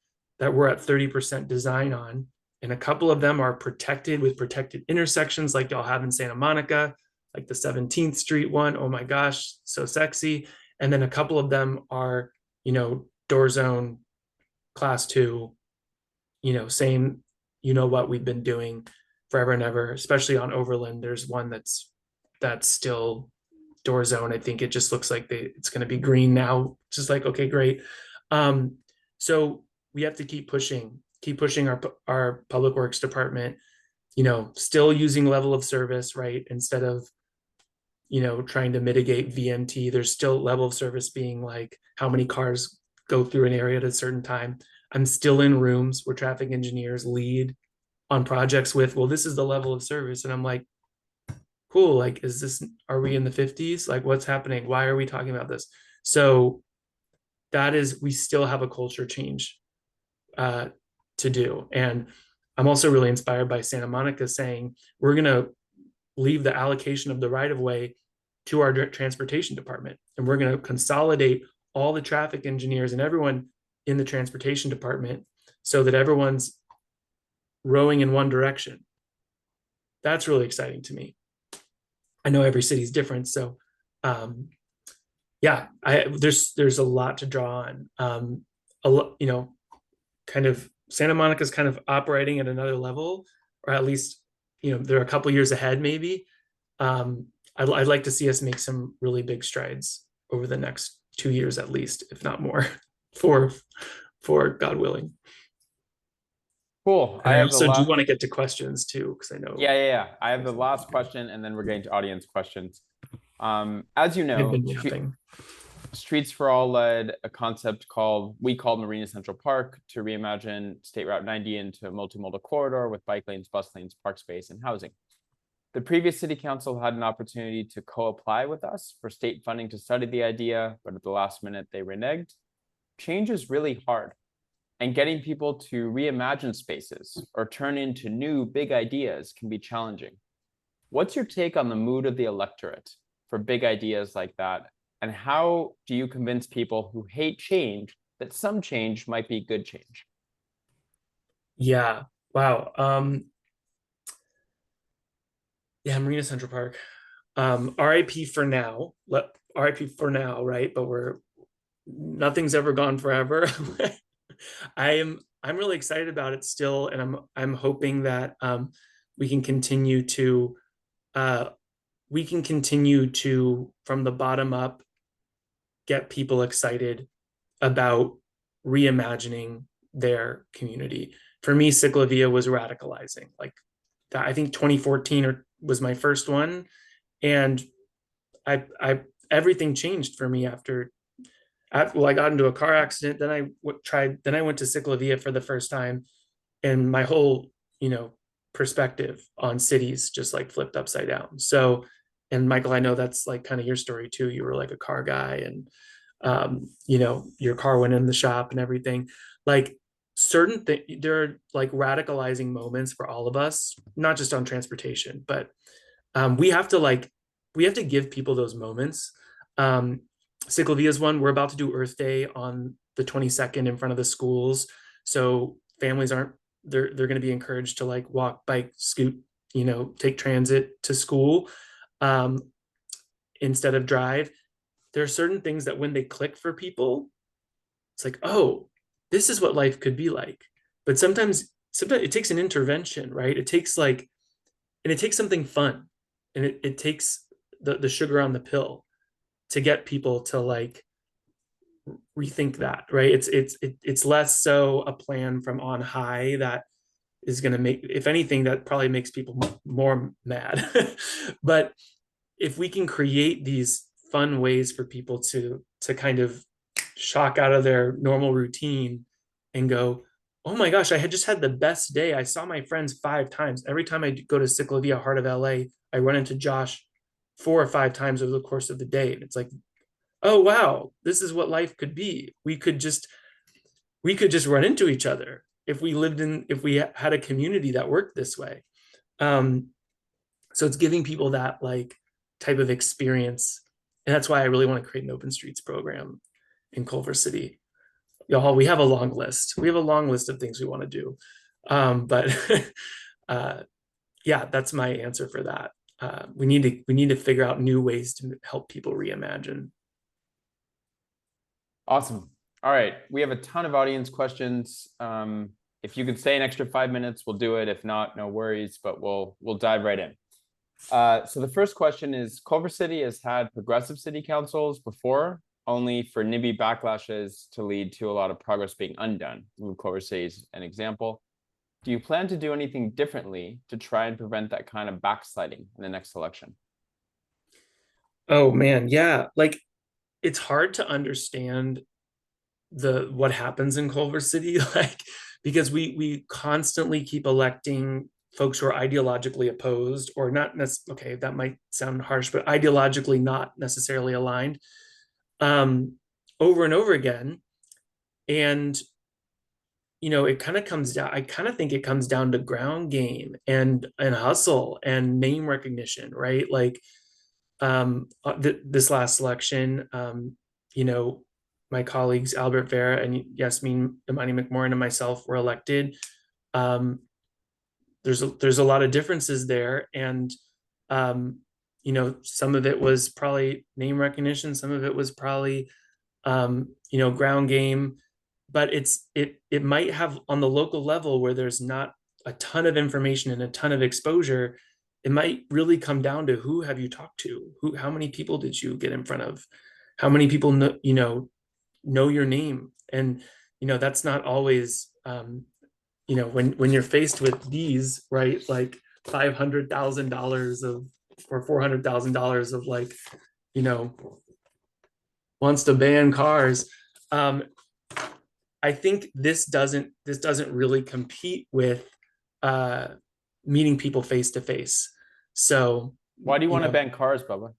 at 30% design on. And a couple of them are protected with protected intersections like y'all have in Santa Monica, like the 17th Street one. Oh my gosh, so sexy. And then a couple of them are, door zone Class 2, same, what we've been doing forever and ever, especially on Overland. There's one that's still door zone. I think it just looks like it's going to be green now. Just like, okay, great. So we have to keep pushing our public works department, still using level of service, right? Instead of, trying to mitigate VMT, there's still level of service being like how many cars go through an area at a certain time. I'm still in rooms where traffic engineers lead on projects with, well, this is the level of service. And I'm like, cool, like, are we in the 50s? Like, what's happening? Why are we talking about this? So we still have a culture change to do. And I'm also really inspired by Santa Monica saying, we're going to leave the allocation of the right of way to our transportation department. And we're going to consolidate all the traffic engineers and everyone in the transportation department so that everyone's rowing in one direction. That's really exciting to me. I know every city's different. So yeah, there's a lot to draw on. Kind of Santa Monica's kind of operating at another level, or at least, they're a couple years ahead, maybe. I'd like to see us make some really big strides over the next 2 years, at least, if not more, for God willing. Cool. I also do want to get to questions too, because I know. Yeah. I have the last question, and then we're getting to audience questions. As you know, Streets for All led a concept we called Marina Central Park to reimagine State Route 90 into a multimodal corridor with bike lanes, bus lanes, park space, and housing. The previous city council had an opportunity to co-apply with us for state funding to study the idea, but at the last minute they reneged. Change is really hard, and getting people to reimagine spaces or turn into new big ideas can be challenging. What's your take on the mood of the electorate for big ideas like that? And how do you convince people who hate change that some change might be good change? Yeah, wow. Yeah, Marina Central Park. RIP for now. RIP for now, right? But nothing's ever gone forever. I'm really excited about it still, and I'm hoping that we can continue to from the bottom up get people excited about reimagining their community. For me, Ciclavia was radicalizing. Like that, I think 2014 was my first one, and I everything changed for me after I got into a car accident. Then I went to Ciclavia for the first time, and my whole perspective on cities just like flipped upside down. So, and Michael, I know that's like kind of your story too. You were like a car guy, and your car went in the shop and everything. Like certain things, there are like radicalizing moments for all of us, not just on transportation, but we have to give people those moments. Ciclavia is one. We're about to do Earth Day on the 22nd in front of the schools, so families they're going to be encouraged to like walk, bike, scoot, take transit to school instead of drive. There are certain things that when they click for people, it's like, oh, this is what life could be like. But sometimes it takes an intervention, right? It takes something fun, and it takes the sugar on the pill to get people to like rethink that, right? It's less so a plan from on high that is going to make, if anything, that probably makes people more mad. But if we can create these fun ways for people to kind of shock out of their normal routine and go, oh my gosh, I had just had the best day. I saw my friends 5 times. Every time I go to Ciclavia, heart of LA, I run into Josh 4 or 5 times over the course of the day. And it's like, oh wow, this is what life could be. We could just run into each other if we had a community that worked this way. So it's giving people that like type of experience. And that's why I really want to create an open streets program in Culver City. Y'all, we have a long list. We have a long list of things we want to do. But yeah, that's my answer for that. We need to figure out new ways to help people reimagine. Awesome. All right, we have a ton of audience questions. If you could stay an extra 5 minutes, we'll do it. If not, no worries, but we'll dive right in. So the first question is, Culver City has had progressive city councils before, only for NIMBY backlashes to lead to a lot of progress being undone. Culver City is an example. Do you plan to do anything differently to try and prevent that kind of backsliding in the next election? Oh man, yeah. Like it's hard to understand what happens in Culver City, like because we constantly keep electing folks who are ideologically opposed or not necessarily, okay, that might sound harsh, but ideologically not necessarily aligned over and over again. And it kind of comes down, I kind of think it comes down to ground game and hustle and name recognition, right? Like this last election, my colleagues Albert Vera and Yasmin Imani McMorrin and myself were elected. There's a lot of differences there, and some of it was probably name recognition, some of it was probably ground game, but it might have on the local level where there's not a ton of information and a ton of exposure. It might really come down to who have you talked to, how many people did you get in front of, how many people know your name, and that's not always when you're faced with these, right, like $500,000 or $400,000 of like wants to ban cars. I think this doesn't really compete with meeting people face to face. So Why do you want to know, ban cars, Bubba?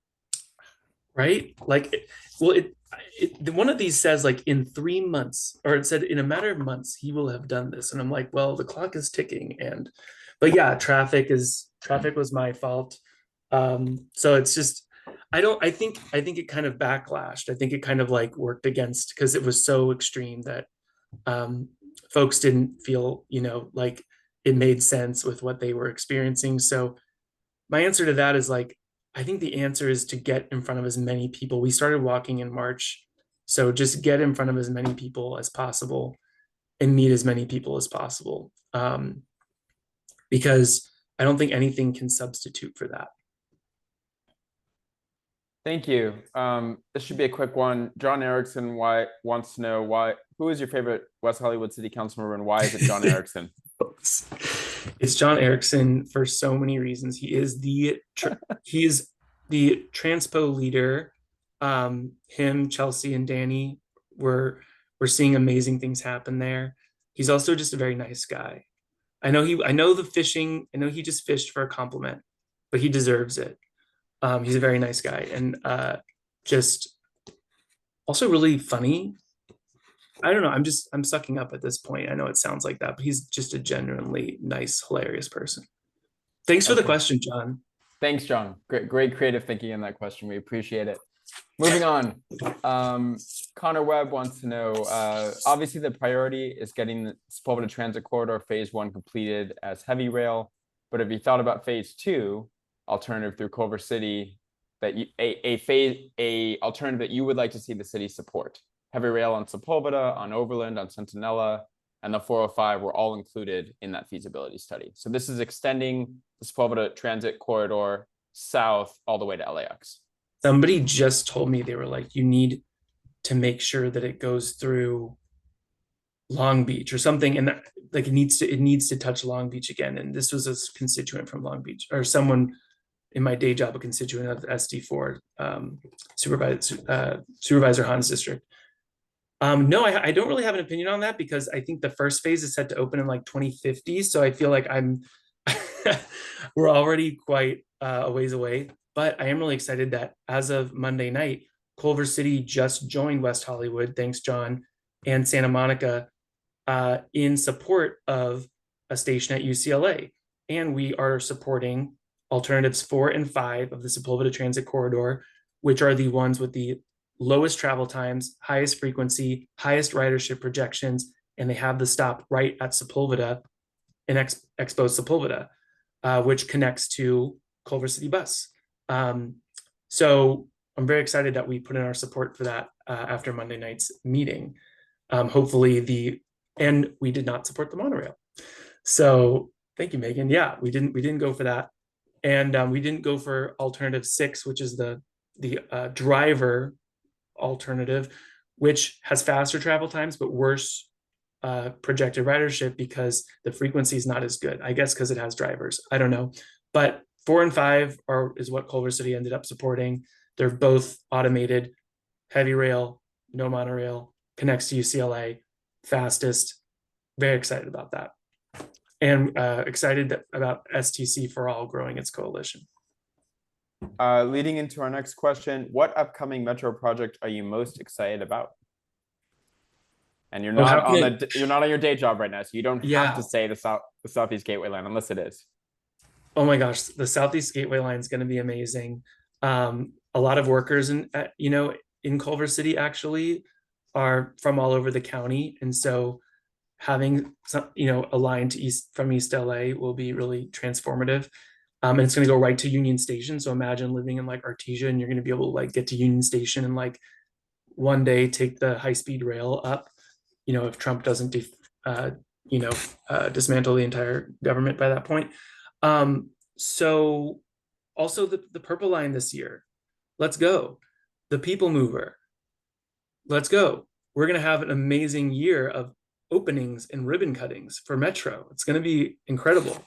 right? Like, one of these says like in 3 months, or it said in a matter of months, he will have done this. And I'm like, well, the clock is ticking. But yeah, traffic was my fault. So it's just, I think it kind of backlashed. I think it kind of like worked against, because it was so extreme that folks didn't feel, like it made sense with what they were experiencing. So my answer to that is like, I think the answer is to get in front of as many people. We started walking in March. So just get in front of as many people as possible and meet as many people as possible. Because I don't think anything can substitute for that. Thank you. This should be a quick one. John Erickson wants to know who is your favorite West Hollywood City Council member and why is it John Erickson? It's John Erickson for so many reasons. He is the transpo leader. Him, Chelsea, and Danny we're seeing amazing things happen there. He's also just a very nice guy. I know he just fished for a compliment, but he deserves it. He's a very nice guy and just also really funny. I don't know. I'm sucking up at this point. I know it sounds like that, but he's just a genuinely nice, hilarious person. Thanks for the question, John. Thanks, John. Great creative thinking in that question. We appreciate it. Moving on. Connor Webb wants to know, obviously the priority is getting the Sepulveda Transit Corridor Phase 1 completed as heavy rail, but have you thought about Phase 2, alternative through Culver City, that a alternative that you would like to see the city support? Heavy rail on Sepulveda, on Overland, on Centinela, and the 405 were all included in that feasibility study. So this is extending the Sepulveda Transit Corridor south all the way to LAX. Somebody just told me, they were like, you need to make sure that it goes through Long Beach or something, and that, like, it needs to touch Long Beach again. And this was a constituent from Long Beach, or someone in my day job, a constituent of the SD4, Supervisor Hans district. No, I don't really have an opinion on that, because I think the first phase is set to open in like 2050. So I feel like we're already quite a ways away. But I am really excited that as of Monday night, Culver City just joined West Hollywood, thanks John, and Santa Monica in support of a station at UCLA. And we are supporting alternatives 4 and 5 of the Sepulveda Transit Corridor, which are the ones with the lowest travel times, highest frequency, highest ridership projections, and they have the stop right at Sepulveda in Expo Sepulveda, which connects to Culver City Bus. So I'm very excited that we put in our support for that after Monday night's meeting. Hopefully and we did not support the monorail. So thank you, Megan. Yeah, we didn't go for that. And we didn't go for alternative 6, which is the driver alternative, which has faster travel times, but worse projected ridership because the frequency is not as good, I guess, because it has drivers. I don't know. But 4 and 5 is what Culver City ended up supporting. They're both automated, heavy rail, no monorail, connects to UCLA, fastest. Very excited about that. And excited about STC for All growing its coalition. Leading into our next question, what upcoming metro project are you most excited about? And you're not on your day job right now, so you don't have to say the Southeast Gateway line unless it is. Oh my gosh, the Southeast Gateway line is going to be amazing. A lot of workers in Culver City actually are from all over the county, and so having a line to from East LA will be really transformative. And it's going to go right to Union Station. So imagine living in like Artesia, and you're going to be able to like get to Union Station and like one day take the high-speed rail up. If Trump doesn't dismantle the entire government by that point. So also the Purple Line this year. Let's go. The People Mover. Let's go. We're going to have an amazing year of openings and ribbon cuttings for Metro. It's going to be incredible.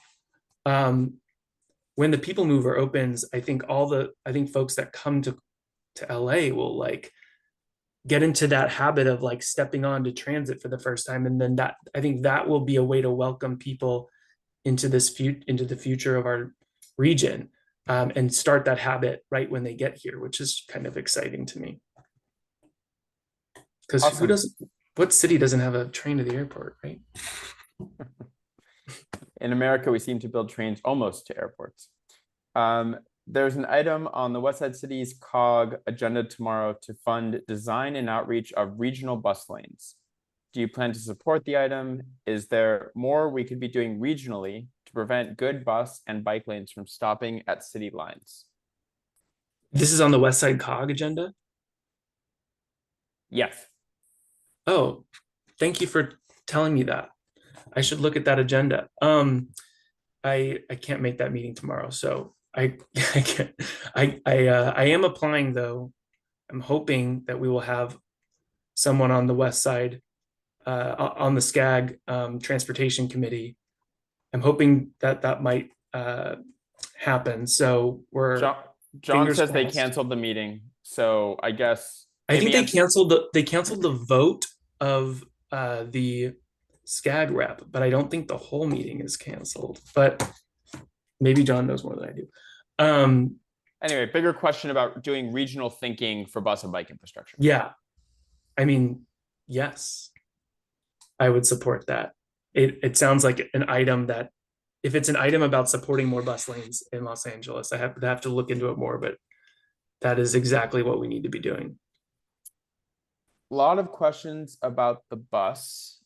When the People Mover opens, I think folks that come to LA will like get into that habit of like stepping onto transit for the first time. And then that, I think that will be a way to welcome people into into the future of our region, and start that habit right when they get here, which is kind of exciting to me. Because Awesome. what city doesn't have a train to the airport, right? In America, we seem to build trains almost to airports. There's an item on the West Side City's COG agenda tomorrow to fund design and outreach of regional bus lanes. Do you plan to support the item? Is there more we could be doing regionally to prevent good bus and bike lanes from stopping at city lines? This is on the West Side COG agenda? Yes. Oh, thank you for telling me that. I should look at that agenda. I can't make that meeting tomorrow, so I can't. I am applying though. I'm hoping that we will have someone on the West Side, on the SCAG Transportation Committee. I'm hoping that that might happen. So we're John says they crossed. canceled the meeting, so I guess I think they canceled the vote of the SCAG rep, but I don't think the whole meeting is canceled. But maybe John knows more than I do. Anyway, bigger question about doing regional thinking for bus and bike infrastructure. Yeah, I mean, yes, I would support that. It sounds like an item that, if it's an item about supporting more bus lanes in Los Angeles, I have to look into it more, but that is exactly what we need to be doing. A lot of questions about the bus.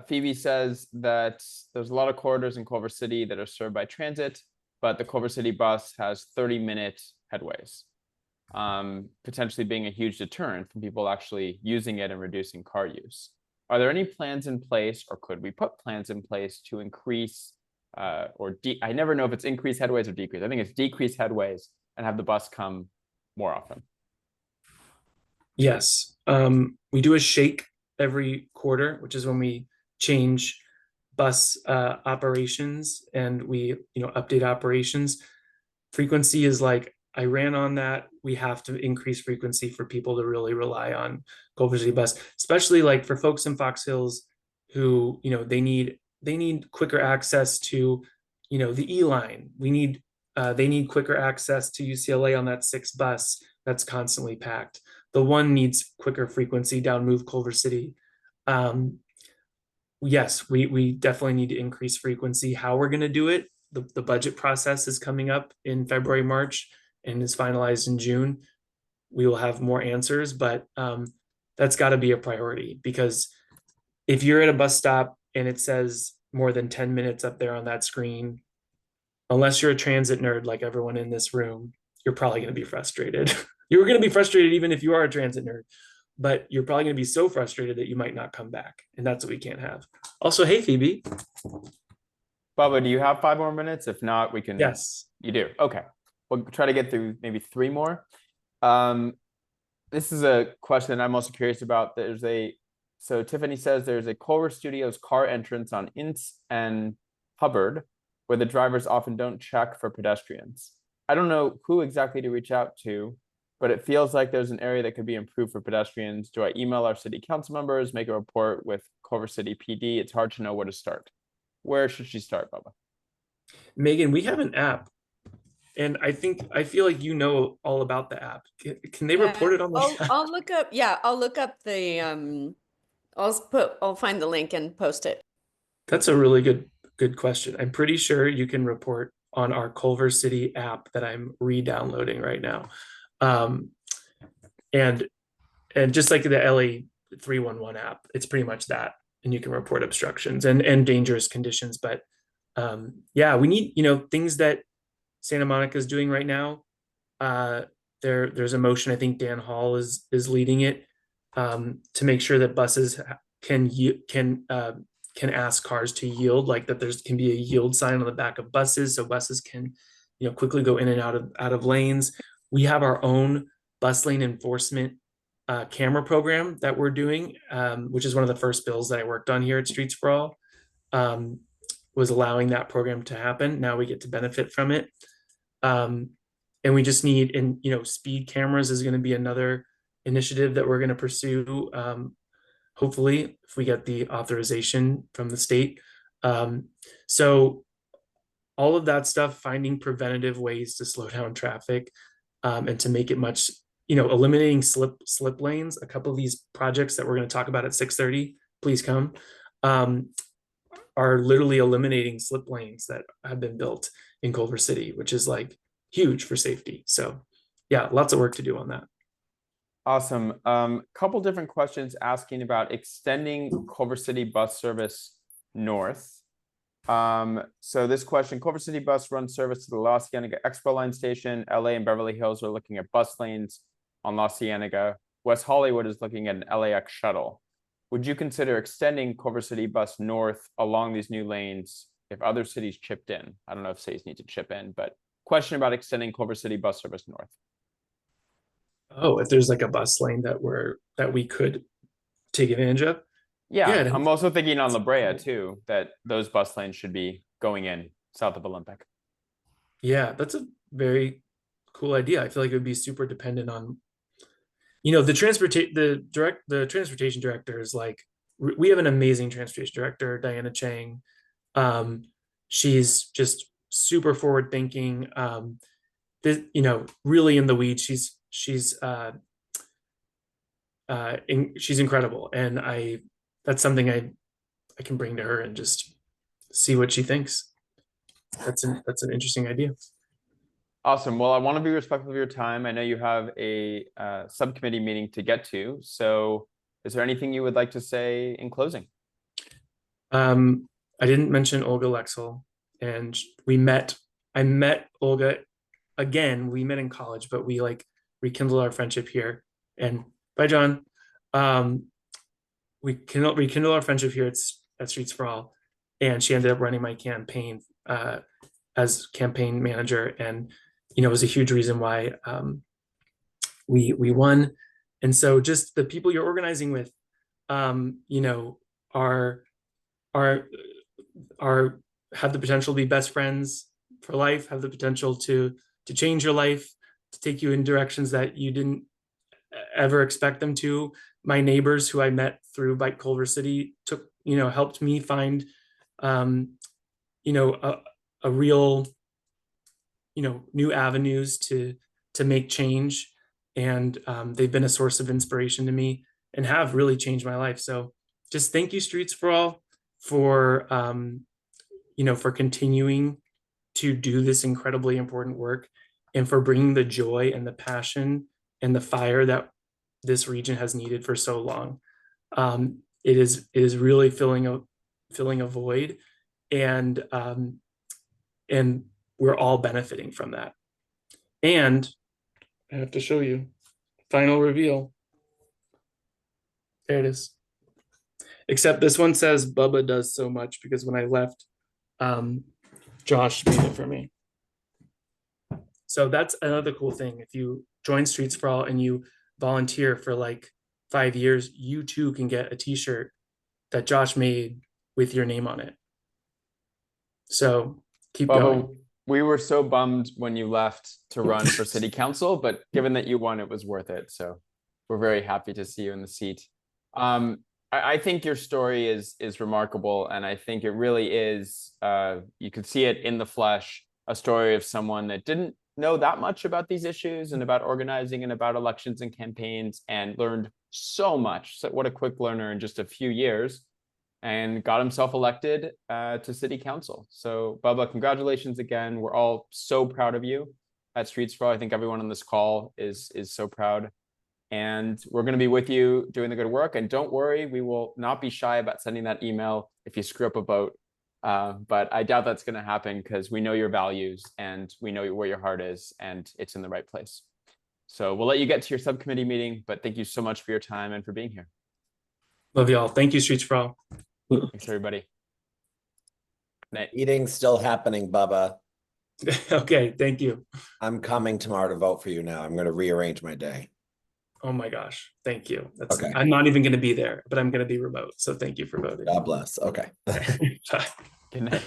Phoebe says that there's a lot of corridors in Culver City that are served by transit, but the Culver City bus has 30-minute headways, potentially being a huge deterrent from people actually using it and reducing car use. Are there any plans in place, or could we put plans in place to increase I never know if it's increase headways or decrease. I think it's decrease headways and have the bus come more often. Yes, we do a shake every quarter, which is when we change bus operations and we update operations. Frequency is like, I ran on that. We have to increase frequency for people to really rely on Culver City bus, especially like for folks in Fox Hills who they need quicker access to the E line. They need quicker access to UCLA on that 6 bus that's constantly packed. The 1 needs quicker frequency down Move Culver City. Yes, we definitely need to increase frequency. How we're going to do it, the budget process is coming up in February, March, and is finalized in June. We will have more answers, but that's got to be a priority, because if you're at a bus stop and it says more than 10 minutes up there on that screen, unless you're a transit nerd like everyone in this room, you're probably going to be frustrated. You're going to be frustrated even if you are a transit nerd, but you're probably going to be so frustrated that you might not come back. And that's what we can't have. Also, hey, Phoebe. Bubba, do you have 5 more minutes? If not, we can. Yes. You do. Okay. We'll try to get through maybe 3 more. This is a question I'm also curious about. So Tiffany says there's a Culver Studios car entrance on Ince and Hubbard where the drivers often don't check for pedestrians. I don't know who exactly to reach out to, but it feels like there's an area that could be improved for pedestrians. Do I email our city council members, make a report with Culver City PD? It's hard to know where to start. Where should she start, Bubba? Megan, we have an app, and I feel like all about the app. Can they report it on the app? I'll look up. Yeah, I'll look up the. I'll find the link and post it. That's a really good question. I'm pretty sure you can report on our Culver City app that I'm re-downloading right now. And just like the LA 311 app, it's pretty much that, and you can report obstructions and dangerous conditions. But yeah, we need things that Santa Monica is doing right now. There's a motion, I think Dan Hall is leading it, to make sure that buses can ask cars to yield, like that can be a yield sign on the back of buses, so buses can quickly go in and out of lanes. We have our own bus lane enforcement camera program that we're doing, which is one of the first bills that I worked on here at Streets for All, was allowing that program to happen. Now we get to benefit from it. And we just need, speed cameras is going to be another initiative that we're going to pursue. Hopefully, if we get the authorization from the state. So all of that stuff, finding preventative ways to slow down traffic, and to make it much, eliminating slip lanes. A couple of these projects that we're going to talk about at 6:30, please come, are literally eliminating slip lanes that have been built in Culver City, which is like huge for safety. So yeah, lots of work to do on that. Awesome. Couple different questions asking about extending Culver City bus service north. So this question, Culver City bus runs service to the La Cienega Expo Line station. LA and Beverly Hills are looking at bus lanes on La Cienega. West Hollywood is looking at an LAX shuttle. Would you consider extending Culver City bus north along these new lanes if other cities chipped in? I don't know if cities need to chip in, but question about extending Culver City bus service north. Oh, if there's like a bus lane that we could take advantage of. Yeah, I'm also thinking on La Brea too, that those bus lanes should be going in south of Olympic. Yeah, that's a very cool idea. I feel like it would be super dependent on, the transportation director is like, we have an amazing transportation director, Diana Chang. She's just super forward thinking. Really in the weeds. She's incredible, and that's something I can bring to her and just see what she thinks. That's an interesting idea. Awesome. Well, I want to be respectful of your time. I know you have a subcommittee meeting to get to. So is there anything you would like to say in closing? I didn't mention Olga Lexel, and I met Olga again. We met in college, but we rekindled our friendship here. And bye, John. We rekindled our friendship here at Streets for All, and she ended up running my campaign as campaign manager, and it was a huge reason why we won. And so just the people you're organizing with, have the potential to be best friends for life, have the potential to change your life, to take you in directions that you didn't ever expect them to. My neighbors who I met through Bike Culver City helped me find, a real, new avenues to make change. And they've been a source of inspiration to me and have really changed my life. So just thank you, Streets for All, for, for continuing to do this incredibly important work, and for bringing the joy and the passion and the fire that this region has needed for so long. It is really filling a void, and we're all benefiting from that. And I have to show you final reveal. There it is. Except this one says Bubba does so much, because when I left, Josh made it for me. So that's another cool thing. If you join Streets for All and you volunteer for like 5 years, you too can get a t-shirt that Josh made with your name on it. So keep Bubba, going. We were so bummed when you left to run for city council, but given that you won, it was worth it. So we're very happy to see you in the seat. I think your story is remarkable, and I think it really is, you could see it in the flesh, a story of someone that didn't know that much about these issues and about organizing and about elections and campaigns, and learned so much. So what a quick learner in just a few years, and got himself elected to city council. So Bubba, congratulations again. We're all so proud of you at Streets for All. I think everyone on this call is so proud. And we're going to be with you doing the good work. And don't worry, we will not be shy about sending that email if you screw up a vote. But I doubt that's going to happen, because we know your values and we know where your heart is, and it's in the right place. So we'll let you get to your subcommittee meeting, but thank you so much for your time and for being here. Love y'all. Thank you, Streets for All. Thanks, everybody. Night. Meeting's still happening, Bubba. Okay, thank you. I'm coming tomorrow to vote for you now. I'm going to rearrange my day. Oh my gosh, thank you. Okay. I'm not even going to be there, but I'm going to be remote. So thank you for voting. God bless. Okay. Bye. Good night.